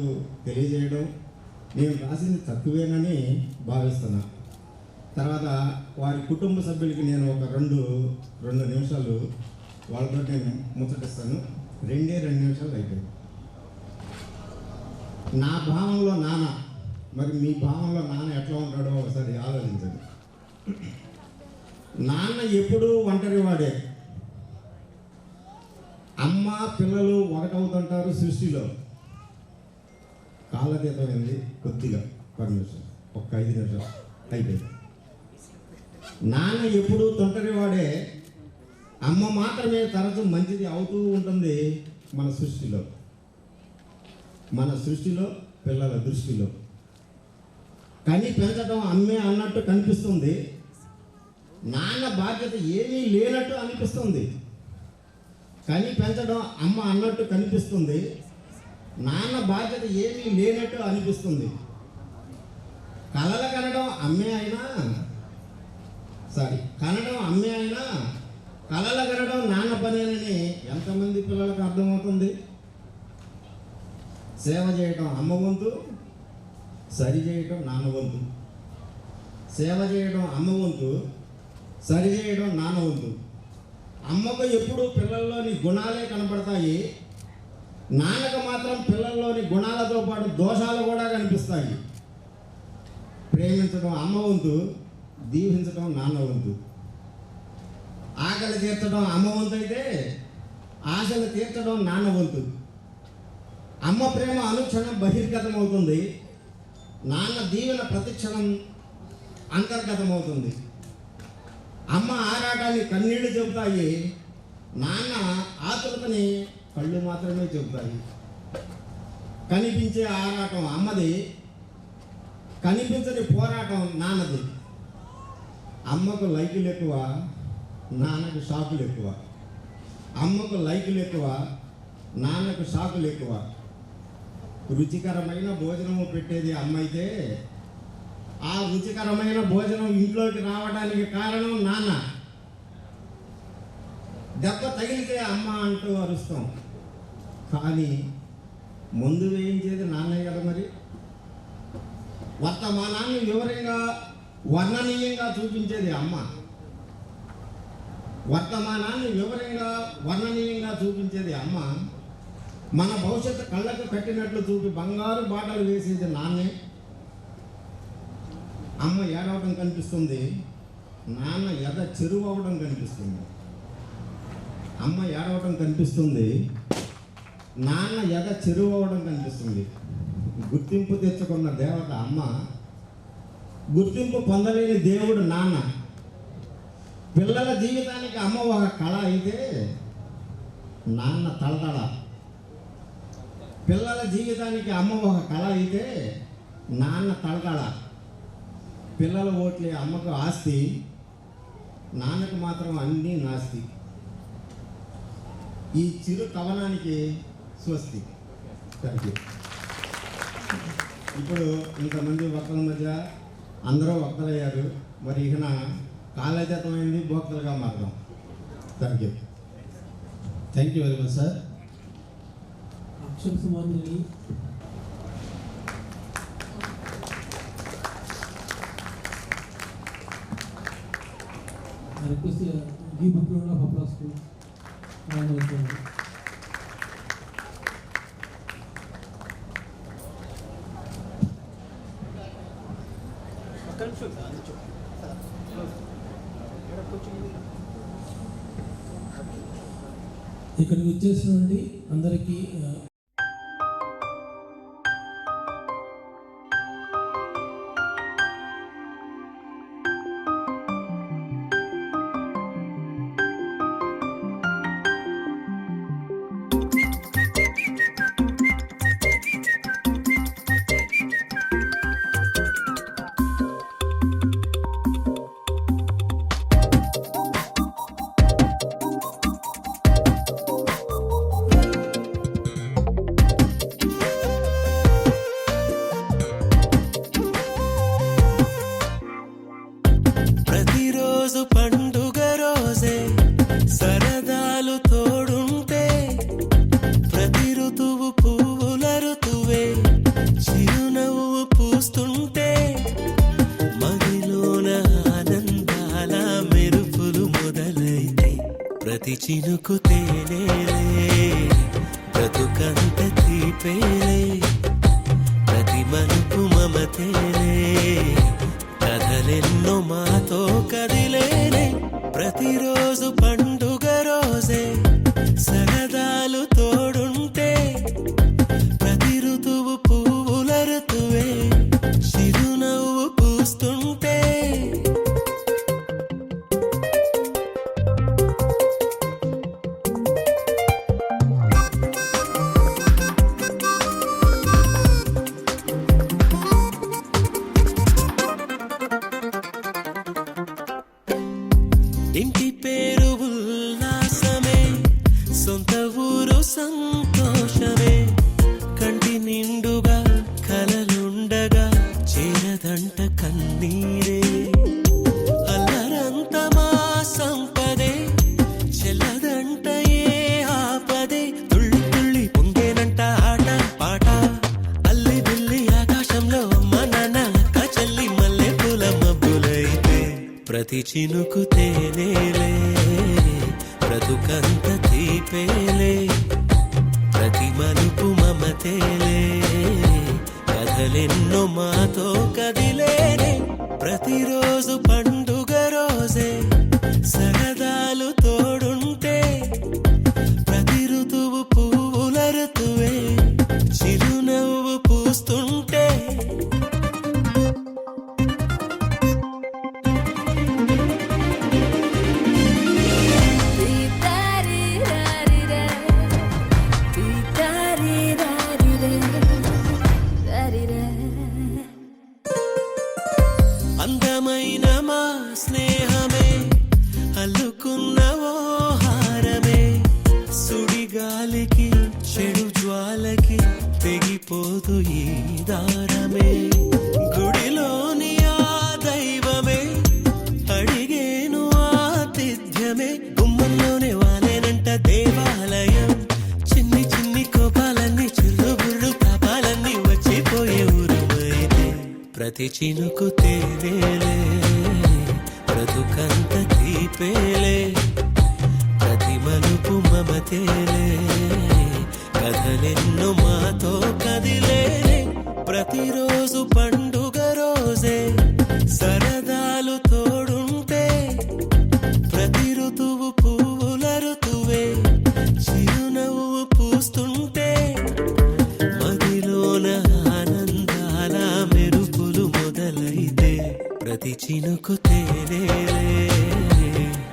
తెలియజేయడం, నేను రాసింది తక్కువేనని భావిస్తున్నా. తర్వాత వారి కుటుంబ సభ్యులకి నేను ఒక రెండు నిమిషాలు వాళ్ళతో నేను ముచ్చటిస్తాను. 2 నిమిషాలు అయిపోయింది. నా భావంలో నాన్న, మరి మీ భావంలో నాన్న ఎట్లా ఉంటాడో ఒకసారి ఆలోచించండి. నాన్న ఎప్పుడూ ఒంటరి వాడే. అమ్మ పిల్లలు ఒకటవుతుంటారు సృష్టిలో. కాలతీతమైంది కొద్దిగా పర్మిషన్, ఒక 5 నిమిషాలు అయిపోయింది. నాన్న ఎప్పుడూ తొంటరి వాడే, అమ్మ మాత్రమే తరచు మంచిది అవుతూ ఉంటుంది మన సృష్టిలో పిల్లల దృష్టిలో. కని పెంచడం అమ్మే అన్నట్టు కనిపిస్తుంది, నాన్న బాధ్యత ఏమీ లేనట్టు అనిపిస్తుంది. కని పెంచడం అమ్మ అన్నట్టు కనిపిస్తుంది, నాన్న బాధ్యత ఏమీ లేనట్టు అనిపిస్తుంది. కలలు కనడం అమ్మే అయినా కలలు కనడం నాన్న పనేనని ఎంతమంది పిల్లలకు అర్థమవుతుంది? సేవ చేయడం అమ్మ వంతు, సరి చేయడం నాన్న వంతు. సేవ చేయడం అమ్మ వంతు, సరి చేయడం నాన్న వంతు. అమ్మకు ఎప్పుడూ పిల్లల్లోని గుణాలే కనపడతాయి, నాన్నకు మాత్రం పిల్లల్లోని గుణాలతో పాటు దోషాలు కూడా కనిపిస్తాయి. ప్రేమించడం అమ్మ వంతు, దీవించడం నాన్న వంతు. ఆకలి తీర్చడం అమ్మ వంతు అయితే ఆశలు తీర్చడం నాన్న వంతు. అమ్మ ప్రేమ అనుక్షణం బహిర్గతం అవుతుంది, నాన్న దీవెన ప్రతిక్షణం అంతర్గతమవుతుంది. అమ్మ ఆరాటాన్ని కన్నీళ్లు చెబుతాయి, నాన్న ఆతురతని కళ్ళు మాత్రమే చెబుతాయి. కనిపించే ఆరాటం అమ్మది, కనిపించని పోరాటం నాన్నది. అమ్మకు లైకులు ఎక్కువ, నాన్నకు షాకులు ఎక్కువ. అమ్మకు లైకులు ఎక్కువ, నాన్నకు షాకులు ఎక్కువ. రుచికరమైన భోజనము పెట్టేది అమ్మ అయితే, ఆ రుచికరమైన భోజనం ఇంట్లోకి రావడానికి కారణం నాన్న. దెబ్బ తగిలితే అమ్మ అంటూ అరుస్తాం, కానీ ముందు వేయించేది నాన్నే కదా. మరి వర్తమానాన్ని వర్ణనీయంగా చూపించేది అమ్మ. వర్ణనీయంగా చూపించేది అమ్మ. మన భవిష్యత్తు కళ్ళకు కట్టినట్లు చూపి బంగారు బాటలు వేసేది నాన్నే. అమ్మ ఏడవడం కనిపిస్తుంది, నాన్న ఎద చెరువు అవ్వడం కనిపిస్తుంది. అమ్మ ఏడవడం కనిపిస్తుంది, నాన్న ఎద చెరువు అవ్వడం కనిపిస్తుంది. గుర్తింపు తెచ్చుకున్న దేవత అమ్మ, గుర్తింపు పొందలేని దేవుడు నాన్న. పిల్లల జీవితానికి అమ్మ ఒక కళ అయితే నాన్న తలతళ. పిల్లల జీవితానికి అమ్మ ఒక కళ అయితే నాన్న తలతళ. పిల్లల ఓట్లే అమ్మకు ఆస్తి, నాన్నకు మాత్రం అన్నీ నాస్తి. ఈ చిరు కవనానికి స్వస్తి. Thank you. ఇప్పుడు ఇంతమంది వక్తల మధ్య అందరూ వక్తలయ్యారు, మరి ఇక కాలేజీతమైంది భోక్తలుగా మారదాం. Thank you. Thank you very much sir. అక్షర సుమాంజలి. I request give a round of applause to Ram. ఇక్కడికి వచ్చేసినటువంటి అందరికీ ప్రతి చినుకు తేనేలే బ్రతుకంత తీపేలే ప్రతి మలుపు మమతేలే కథలెన్నో మాతో కదిలేనే ప్రతిరోజు పండుగ రోజే సరదాలు తోడుంటే ప్రతి ఋతువు పువ్వుల ఋతువే చిరునవ్వు పూస్తుంటే ఇంటి పేరు ఉల్లాసమే సొంత ఊరు సంతోషమే కంటి నిండుగా కలలుండగా చేరదంట కన్నీరే అల్లరంత మా సంపదే చెల్లదంట ఏ ఆపదే తుళ్ళి తుళ్ళి పొంగేనంట ఆట పాట అల్లి బిల్లి ఆకాశంలో అమ్మ నాన్న అక్క చెల్లి మల్లె పూల మబ్బులైతే ప్రతి చినుకు తేనేలే బ్రతుకంత తీపేలే ప్రతి మలుపు మమతేలే కథలెన్నో మాతో కదిలేనే ప్రతిరోజు పండుగ రోజే సరదాలు తోడుంటే ప్రతి ఋతువు పువ్వుల ఋతువే చిరునవ్వు పూస్తుంటే అందమైన మా స్నేహమే అల్లుకున్న ఓ హారమే సుడిగాలికి చెడు జ్వాలకి తెగిపోదు ఈ దారమే గుడిలోని ఆ దైవమే అడిగేను ఆతిథ్యమే గుమ్మంలోనే వాలేనంట దేవాలయం చిన్ని చిన్ని కోపాలన్నీ చిల్లుబుర్రు తాపాలన్నీ వచ్చిపోయే ఊరుమైతే ప్రతి చినుకు తేనేలే బ్రతుకంత తీపేలే ప్రతి మలుపు మమతేలే కథలెన్నో మాతో కదిలేనే ప్రతిరోజు పండుగ రోజే సరదాలు తోడుంటే ప్రతి ఋతువు పువ్వుల ఋతువే చిరునవ్వు పూస్తుంటే మదిలోన ఆనందాల మెరుపులు మొదలైతే ప్రతి చినుకు తేనేలే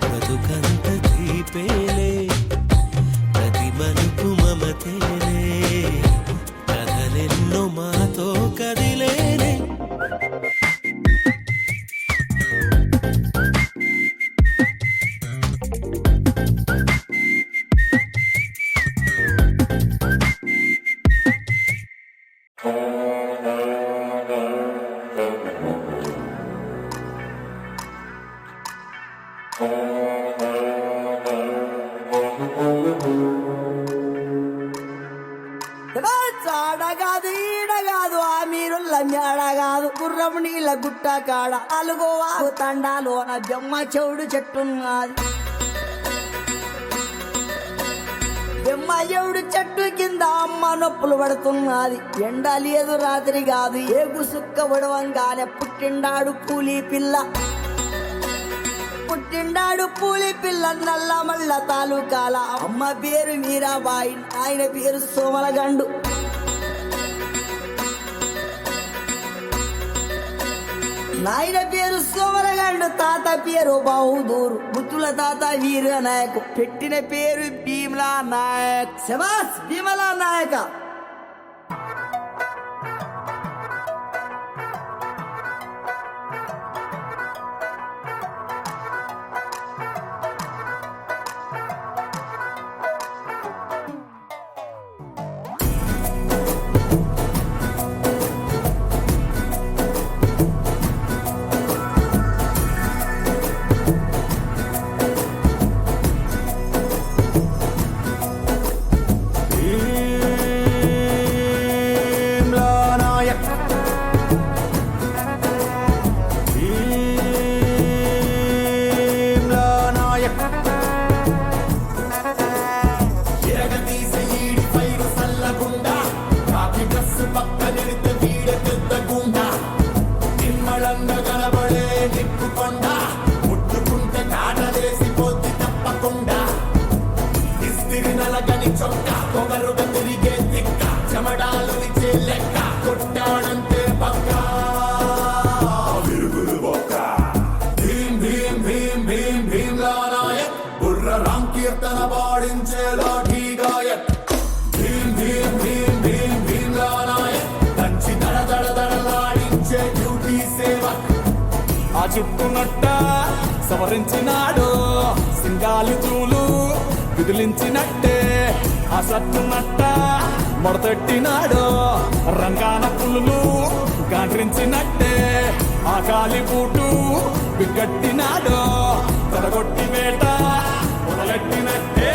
బ్రతుకంత తీపేలే ప్రతి మలుపు మమతేలే కథలెన్నో మాతో కదిలేనే ఆడగాదు ఈడగాదు ఆ మీరుల్ల మేడగాదు గుర్రం నీళ్ళ గుట్ట కాడ అలుగోవాగు తండాలోన జమ్మ చెవుడు చెట్టున్నది జమ్మ చెవుడు చెట్టు కింద అమ్మ నొప్పులు పడుతున్నది ఎండ లేదు రాత్రి కాదు ఏగు సుక్క ఉడవంగానే పుట్టిండాడు పూలి పిల్ల నల్ల మల్ల తాలూకాల అమ్మ పేరు మీరాబాయి ఆయన పేరు సోమలగండు నాయన పేరు సోమలగండు తాత పేరు బహదూరు ముత్తుల తాత వీర నాయకు పెట్టిన పేరు భీమలా నాయక్ శబాస్ భీమలా నాయక చుట్టునట్ట సవరించినాడు సింగాలి చూలు విదిలించినట్టే ఆ సట్టునట్ట మొడతెట్టినాడు రంగాన పులులు గాండ్రించినట్టే ఆ కాలి బూటు బిగ్గట్టినాడు తొడగొట్టి వేట మొదలెట్టినట్టే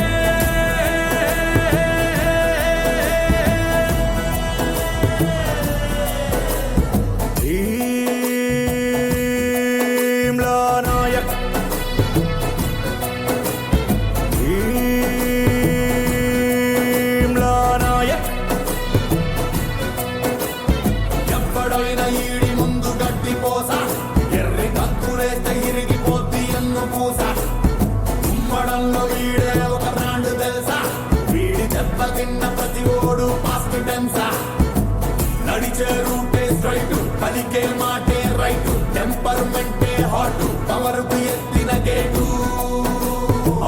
నడిచే రూటే స్ట్రైట్ పలికే మాటే రైట్ టెంపర్మెంటే హాట్ పవరుకు ఎత్తిన గేటు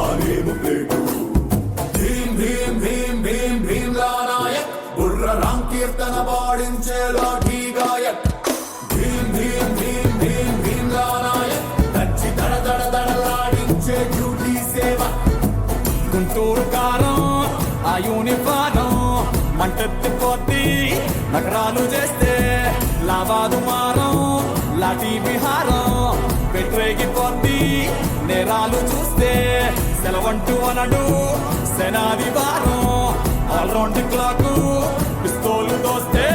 ఆలేము ప్లేటు భీమ్ భీమ్ భీమ్ భీమ్ భీమ్లా నాయక్ బుర్ర రామ్ కీర్తన పాడించే లాఠీ గాయక్ భీమ్ భీమ్ భీమ్ భీమ్ భీమ్లా నాయక్ దచ్చి దడ దడ దడలాడించే డ్యూటీ సేవ గుంటూరు కారం ఆ యూనిఫారం మంటెత్తిపోద్ది నగరాలు చేస్తే లావాదు మారం లాఠీ విహారం పెట్టరేగిపోద్ది నేరాలు చూస్తే సెలవంటూ అనడు సెనాది వారం ఆల్రౌండ్ క్లాకు పిస్తోలు దోస్తే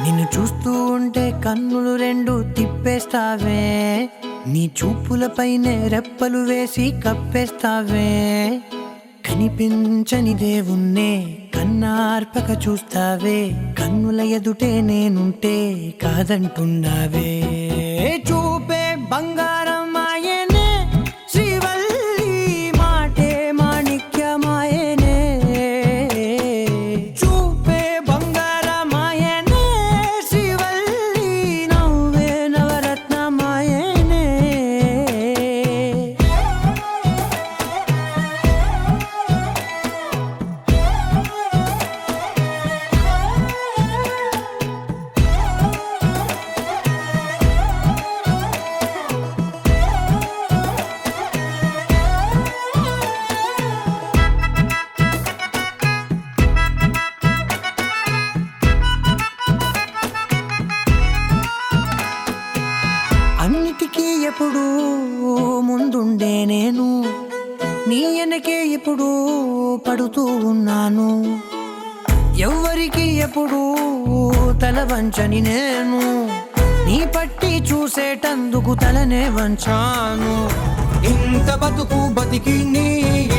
నిన్ను చూస్తూ ఉంటే కన్నులు రెండు తిప్పేస్తావే, నీ చూపులపైనే రెప్పలు వేసి కప్పేస్తావే. కనిపించని దేవుణ్ణే కన్నార్పక చూస్తావే, కన్నుల ఎదుటే నేనుంటే కాదంటున్నావే. చూపే బంగారం ఆయనే శ్రీవల్లి, మాటే మాణిక్యమాయనే. చూపే బంగారం ఆయనే శ్రీవల్లి, నవ్వే నవరత్నమాయనే. అన్నిటికీ ఎప్పుడు ముందుండే నేను, నీ వెనకే ఎప్పుడు పడుతూ ఉన్నాను. ఎవ్వరికి ఎప్పుడు తల వంచని నేను, నీ పట్టి చూసేటందుకు తలనే వంచాను. ఇంత బతుకు బతికి నీ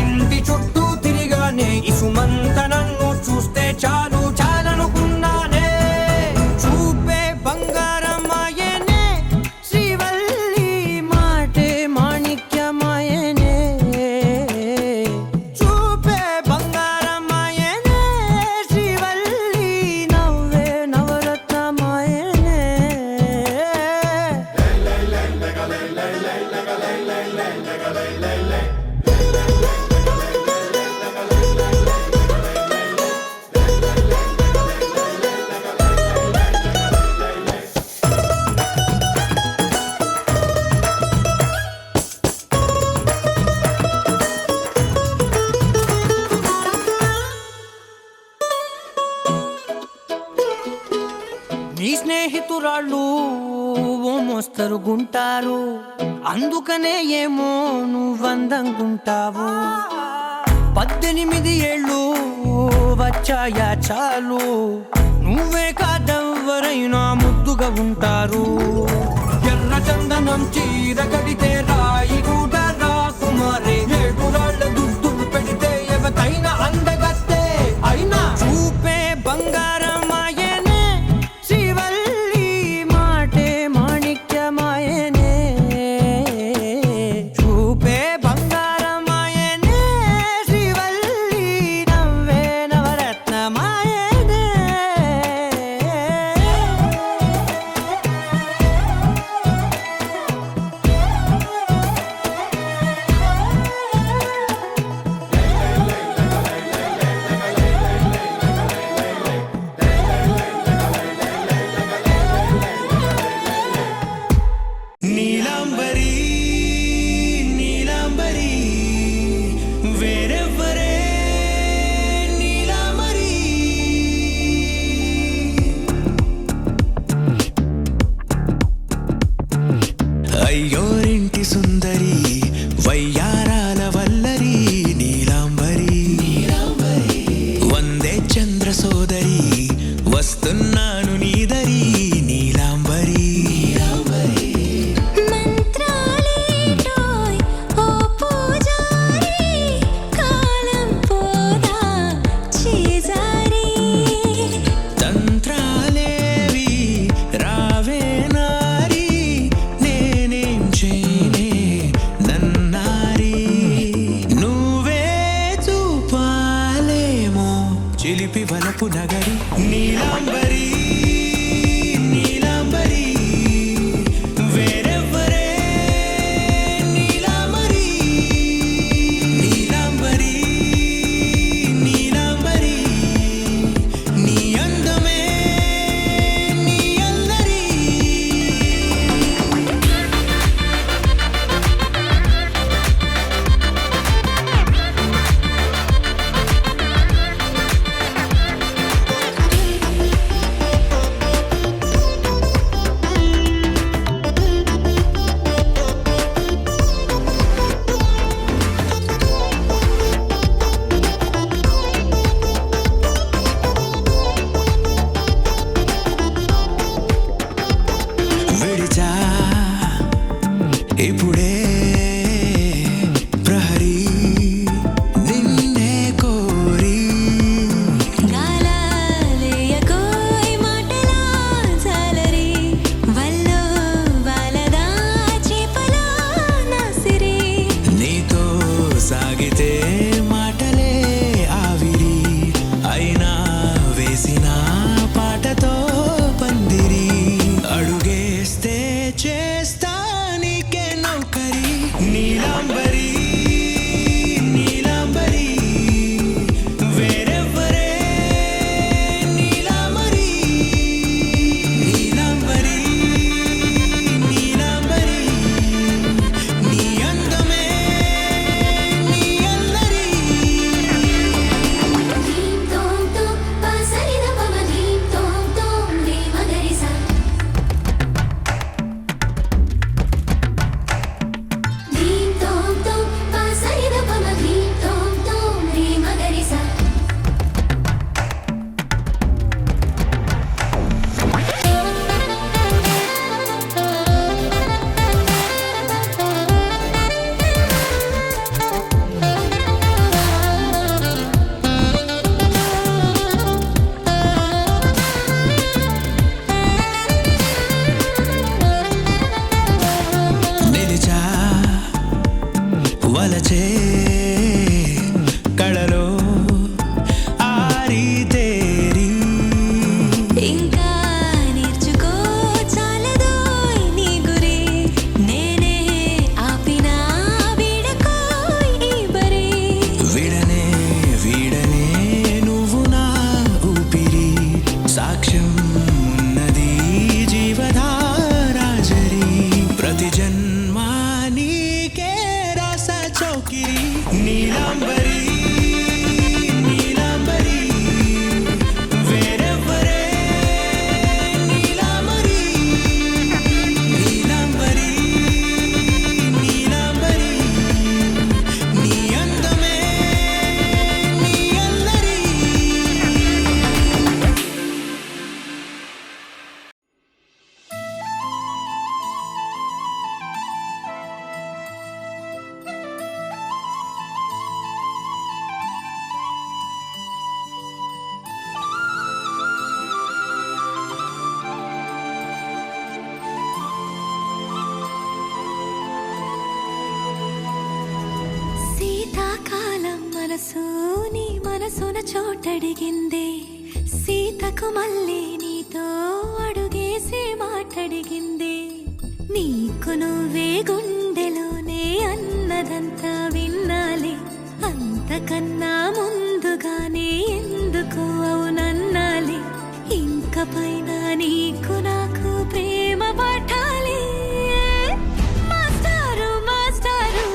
ఇంటి చుట్టూ తిరిగానే, ఇసుమంత నన్ను చూస్తే చాలు చాలనుకున్నానే. చూపే బంగారం ఆయనే శ్రీవల్లి, మాటే మాణిక్యమాయనే. చూపే బంగారం ఆయనే శ్రీవల్లి, నవ్వే నవరత్నమాయనే. నీ స్నేహితురాళ్ళు ఓ మోస్తరుగుంటారు, అందుకనే ఏమో నువ్వందంగుంటావు. 18 ఏళ్ళు వచ్చాయా చాలు, నువ్వే కాదెవ్వరైనా ముద్దుగా ఉంటారు. ఎర్ర చందనం చీర కడితే రాయి కూడా రాకుమారే, 7 రాళ్ళ దుద్దులు పెడితే ఎవతైనా అందగత్తే అయినా. చూపే బంగారం ఆయనే శ్రీవల్లి, మాటే మాణిక్యమాయనే. చూపే బంగారం ఆయనే శ్రీవల్లి, నవ్వే నవరత్నమాయనే. నీలాంబరి నీలాంబరి వేరెవ్వరే నీలాంబరి. అయ్యోరింటి సుందరి వయ్యారాల వల్లరి నీలాంబరి. వందే చంద్ర సోదరి వస్తున్నాను నీదరి నీలాంబరి. తంత్రాలేవి రావే నారి, నేనేం చేయనే నన్నారి. నువ్వే చూపాలేమో చిలిపి వలపు నగరి నీలాంబరి. మనసు నీ మనసున చోటడిగిందే సీతకు మళ్ళీ నీతో అడుగేసి మాటడిగిందే నీకు నువ్వే గుండెలోనే అన్నదంతా విన్నాలి అంతకన్నా ముందుగానే ఎందుకు అవునన్నాలి ఇంక పైన నీకు నాకు ప్రేమ పట్టాలి మాస్టారు మాస్టారు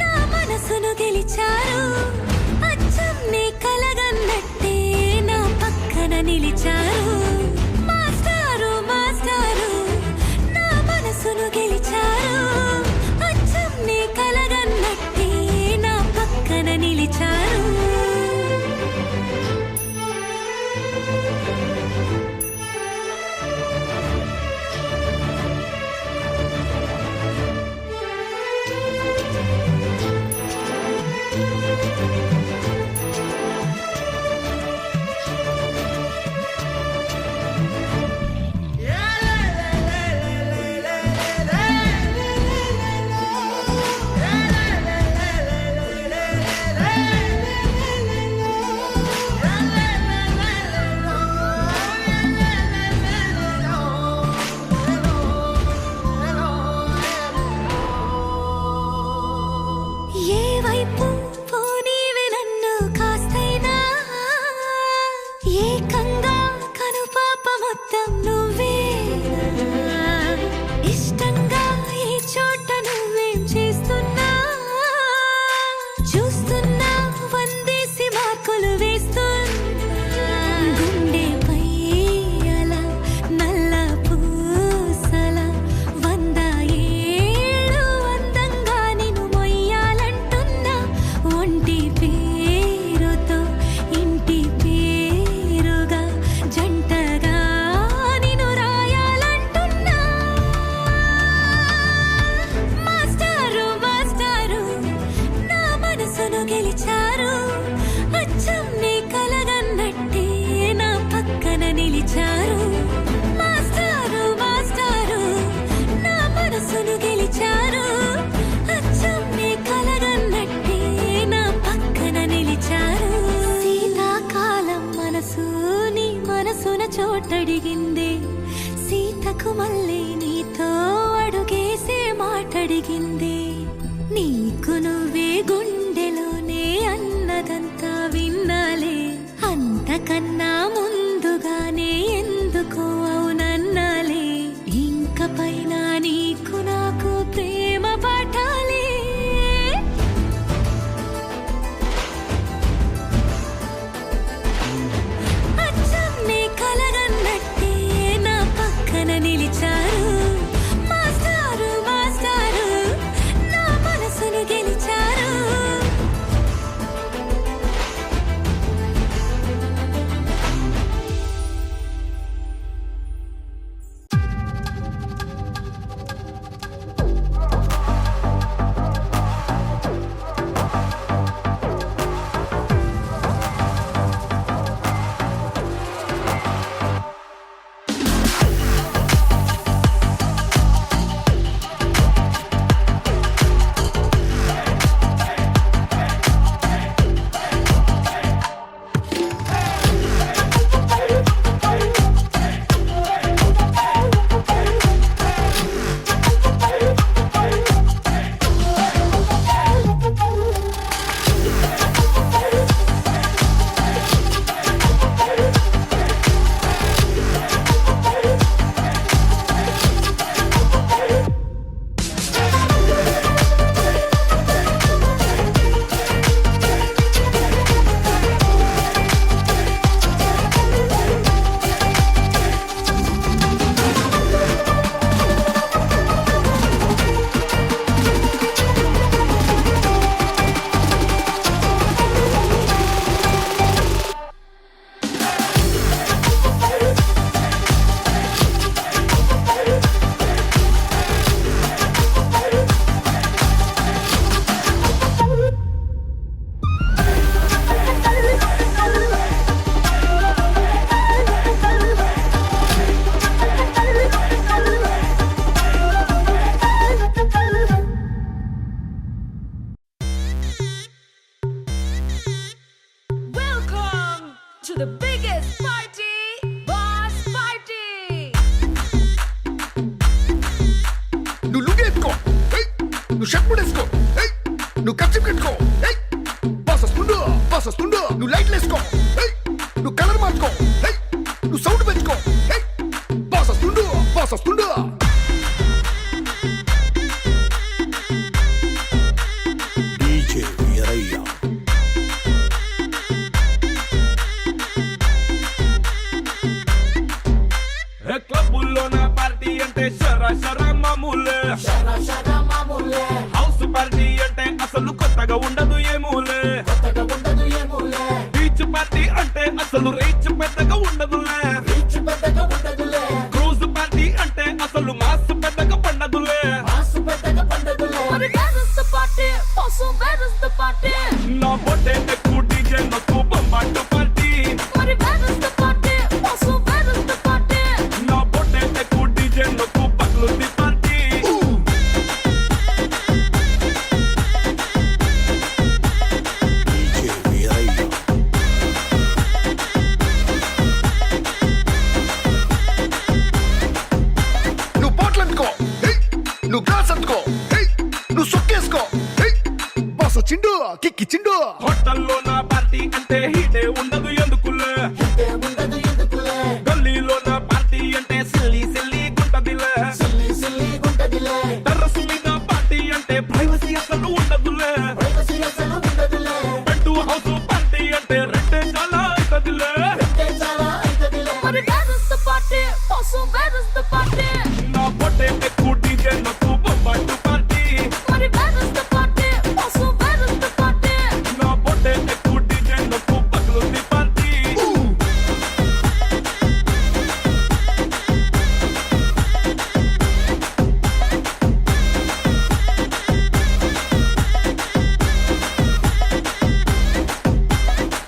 నా మనసును గెలిచారు అచ్చం నీ కలగన్నట్టే నా పక్కన నిలిచారు మాస్టారు మాస్టారు నా మనసును గెలిచారు అచ్చం నీ కలగన్నట్టే నా పక్కన నిలిచారు చోటడిగిందే సీతకు మళ్ళీ నీతో అడుగేసే మాటడిగిందే నీకు నువ్వే గుండెలోనే అన్నదంతా విన్నాలే అంతకన్నా ముందుగానే ఎందుకు అవునన్నాలే ఇంక పైన నీకు నాకు ప్రేమ పట్టాలి నిలిచారు మాస్టారు మాస్టారు నా మనసును గెలిచారు నువ్వు షర్ట్ వేసుకో, నువ్వు కచ్చి పెట్టుకో, బాస్ వస్తుండు, నువ్వు లైట్లు వేసుకో, నువ్వు కలర్ మార్చుకో, నువ్వు సౌండ్ పెంచుకో, బాస్ వస్తుండు. డీజే వీరయ్య. క్లబ్బుల్లో నా పార్టీ అంటే షర మామూలే, హౌస్ పార్టీ అంటే అసలు కొత్తగా ఉండదు ఏమూలే, బీచ్ పార్టీ అంటే అసలు రీచ్ పెద్దగా ఉండదులే, క్రూజ్ పార్టీ అంటే అసలు మాస్ పెద్దగా పండదులే. నా బొట్టే ఎక్కువ డీజే నొక్కు బొంబాటు పార్టీ, నా బొట్టే ఎక్కువ డీజే నొక్కు పగ్లుంది పార్టీ. డీజే వీరయ్య. నువ్వు బాటిల్ అందుకో, నువ్వు గ్లాస్ అందుకో, నువ్వు సొక్కేసుకో, బాస్ వచ్చిండు కిక్కిచ్చిండు. హోటల్లో నా పార్టీ అంటే హీటే ఉండదు ఎందుకులే, గల్లీలో నా పార్టీ అంటే సిల్లి గుంటదిలే, టెర్రస్ మీద పార్టీ అంటే ప్రైవసీ అసలు ఉండదులే, బెడ్ హౌస్ పార్టీ అంటే రెండే చాలా అవుతదిలే. నా బొట్టే ఎక్కువ డీజే నొక్కు బొంబాటు పార్టీ, నా బొట్టే ఎక్కువ డీజే నొక్కు పగ్లుంది పార్టీ.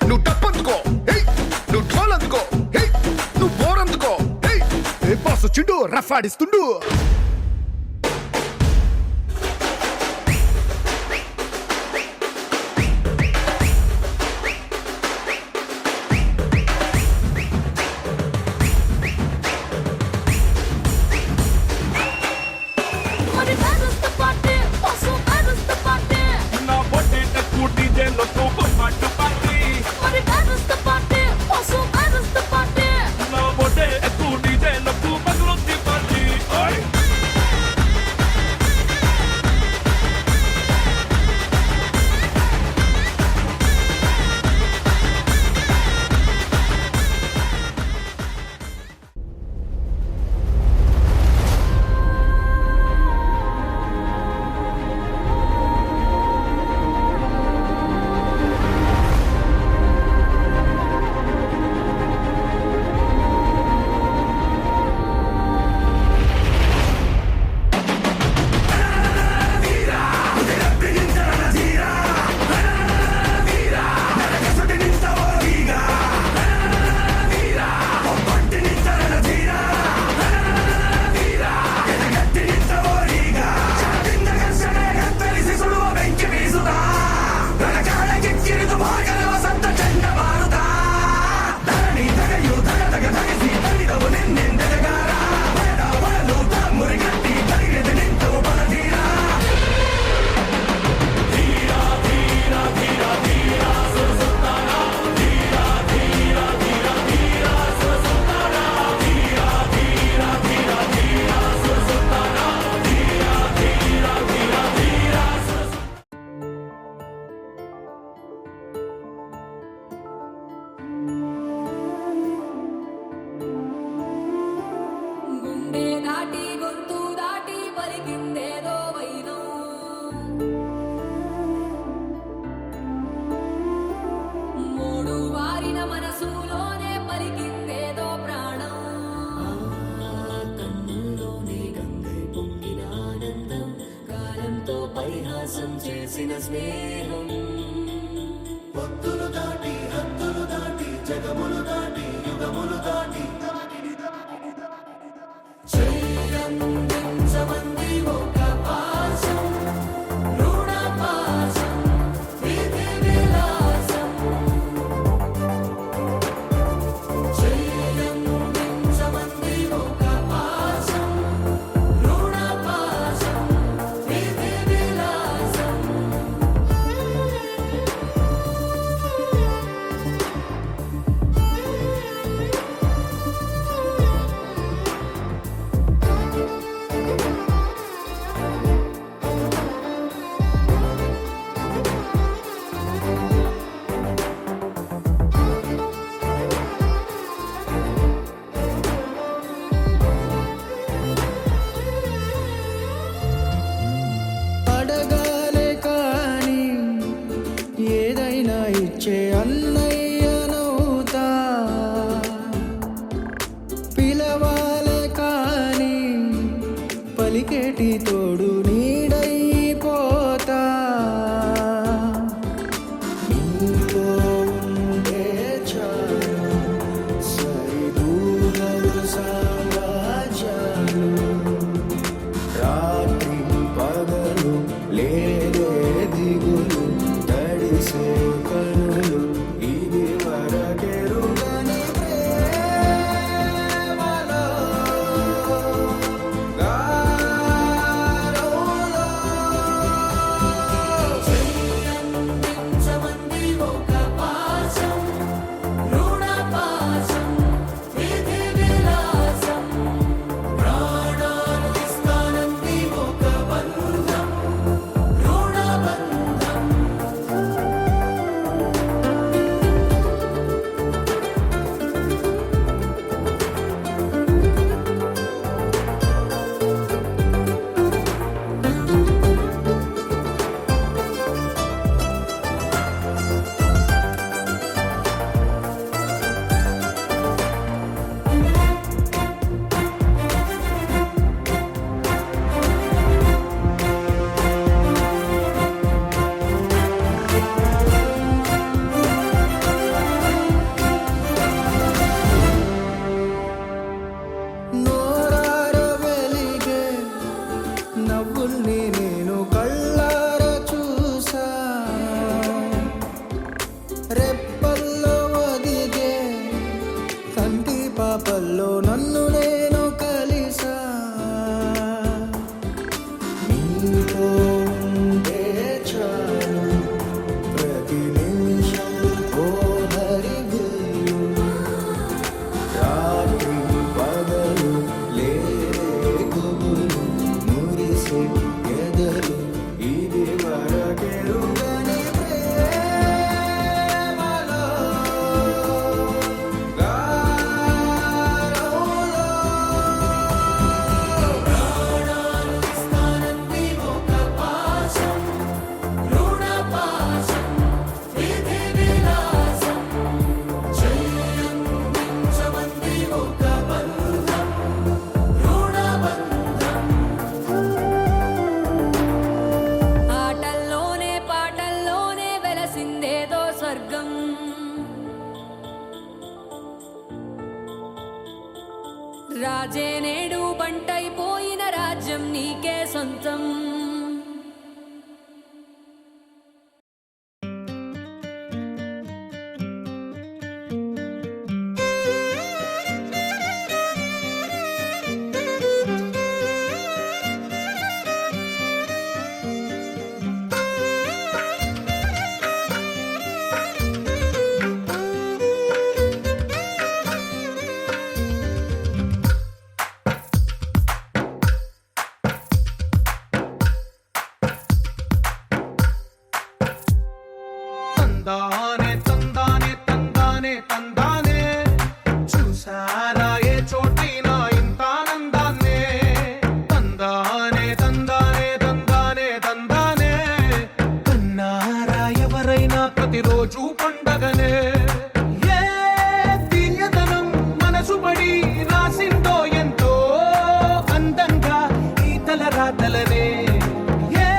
నువ్వు డప్పు అందుకో, నువ్వు ఢోల్ అందుకో, నువ్వు బోర్ అందుకో, బాస్ వచ్చిండు రఫ్ ఆడిస్తుండు. నా బొట్టే ఎక్కువ డీజే నొక్కు బొంబాటు పార్టీ, నా బొట్టే ఎక్కువ డీజే నొక్కు పగ్లుంది పార్టీ. పరిహాసం చేసిన స్నేహం పొత్తులు దాటి హద్దులు దాటి జగములు దాటి యుగములు దాటి చెయ్యందించమంది ఒక పాశం రుణ పాశం విధి విలాసం చెయ్యందించమంది ఒక పాశం రుణ పాశం విధి విలాసం పలికేటి తోడు నీడైపోతా నీతో ఉంటే చాలు సరిదూగలు సామ్రాజ్యాలు రాత్రి పగలు లేదే దిగులు తడిసే కనులు ఇది వరకెరుగని ప్రేమలో గారోలో చెయ్యందించమంది ఒక పాశం రుణ పాశం విధి విలాసం ప్రాణాలు ఇస్తానంది ఒక బంధం రుణ బంధం నోరార వెలిగే నవ్వుల్ని నేను కళ్ళార చూసా రెప్పల్లో ఒదిగే కంటి పాపల్లో నన్ను నేను కలిసా నీతో ఉంటే చాలు ప్రతి నిమిషం ఓ హరివిల్లు రాత్రి పగలు లేరే గుబులు మురిసే ఎదలు ఇది వరకెరుగని ప్రేమలో గారోలో ప్రాణాలు ఇస్తానంది ఒక పాశం రుణ పాశం విధి విలాసం చెయ్యందించమంది ఒక బంధం రుణ బంధం ఆటల్లోనే పాటల్లోనే వెలసిందేదో స్వర్గం రాజే నేడు బంటైపోయిన రాజ్యం నీకే సొంతం తందానే తందానే తందానే తందానే చూసారా ఏ చోటైనా ఇంత ఆనందాన్నే తందానే తందానే తందానే తందానే కన్నారా ఎవరైనా ప్రతిరోజు పండగనే ఏ తీయదనం మనసు పడి రాసిందో ఎంతో అందంగా ఈ తలరాతలనే ఏ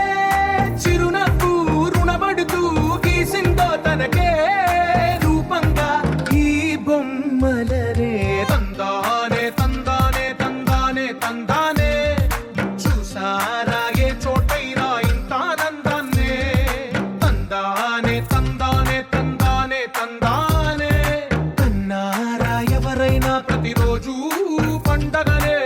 చిరునవ్వు రుణపడుతూ గీసిందో తనకే రూపంగా ఈ బొమ్మలనే తందానే తందానే తందానే తందానే చూసారా ఏ చోటైనా ఇంత ఆనందాన్నే తందానే తందానే తందానే తందానే కన్నారా ఎవరైనా ప్రతిరోజు పండగనే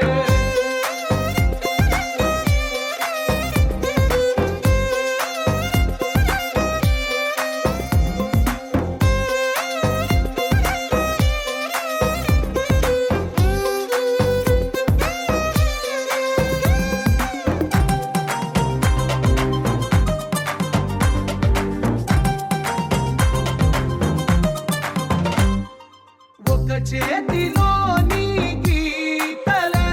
ఒక చేతిలో నీ గీతలే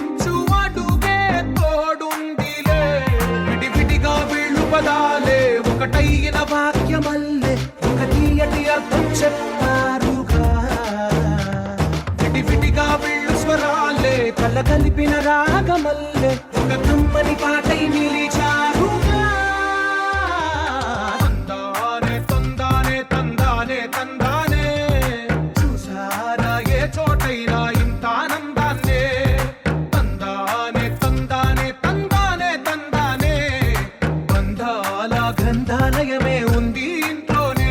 వేయించు అడుగే తోడుందిలే విడివిడిగా వీళ్ళు పదాలే ఒకటైన వాక్యమల్లే ఒక తీయటి అర్థం చెప్పారుగా విడివిడిగా వీళ్ళు స్వరాలే కలగలిపిన రాగమల్లే ఒక కమ్మని పాటై నిలిచారుగా తందానే తందానే తందానే తందానే చూసారా ఏ చోటైనా ఇంత ఆనందాన్నే తందానే తందానే తందానే తందానే బంధాల గ్రంథాలయమే ఉంది ఇంట్లోనే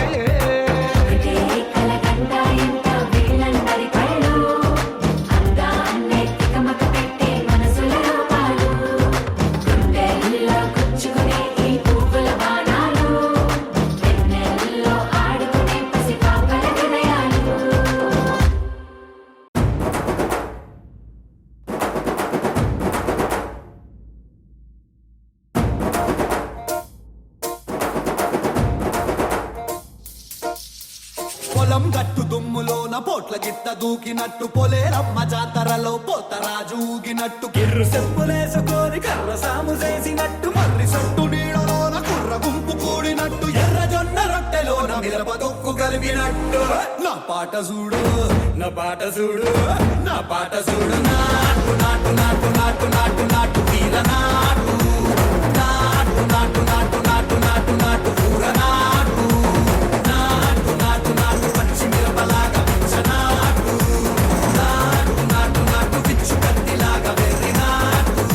పొలం గట్టు దుమ్ములోన పోట్ల గిట్ట దూకినట్టు పొలేరమ్మ జాతరలో పోతరాజు ఊగినట్టు కిర్రు చెప్పులేసుకొని కర్ర సాము చేసినట్టు మర్రి సొట్టు నీడలోన కుర్ర గుంపు కూడినట్టు ఎర్ర జొన్న రొట్టెలోన మిరప దొక్కు కలిపినట్టు నా పాట చూడు నా పాట చూడు నా పాట చూడు నాటు నాటు నాటు నాటు నాటు నాటు వీర నాటు నాటు నాటు నాటు నాటు నాటు నాటు ఊర నాటు నాటు నాటు నాటు పచ్చి మిరపలాగా పిచ్చనాటు నాటు నాటు నాటు పిచ్చు కత్తిలాగా వెర్రి నాటు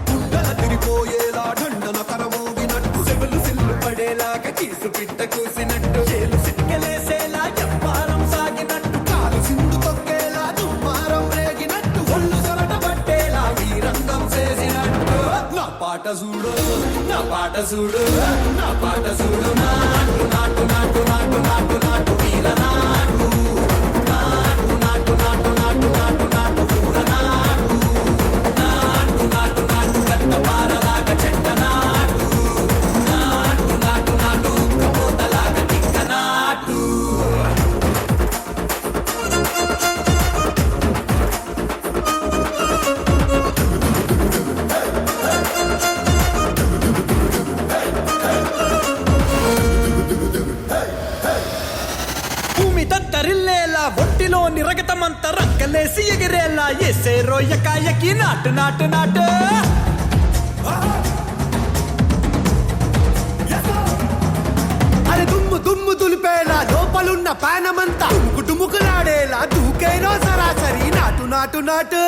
గుండెల తిరిపోయేలా ఢండన కరమోగినట్టు సెవెలు సిల్లు పడేలాగా కీసు పిట్ట కూసినట్టు చేలు సిక్కలేసేలా ఎవ్వారం సాగినట్టు కాలు సిండు తొక్కేలా దుమ్మారం రేగినట్టు ఒళ్ళు సొరట పట్టేలా వీరంగం చేసినట్టు నా పాట చూడు నా పాట చూడు నా పాట చూడు నాటు నాటు నాటు నాటు నాటు నాటు వీర నాటు నాటు నాటు నాటు నాటు నాటు నాటు ఊర నాటు నాటు నాటు నాటు కట్ట పారలాగా చెట్ట నాటు నాటు నాటు నాటు ఉక్కపోతలాగా తిక్క నాటు భూమి తత్తరిల్లేలా ఒంటిలో నిరగతమంత రక్కలేసి ఎగిరేలా ఎసే రోయకాయకి నాటు నాటు నాటు అరే దుమ్ము దుమ్ము దులిపేలా లోపలున్న పానమంతా దుమ్ముకు డుముకులాడేలా దూకేనో సరాసరి నాటు నాటు నాటు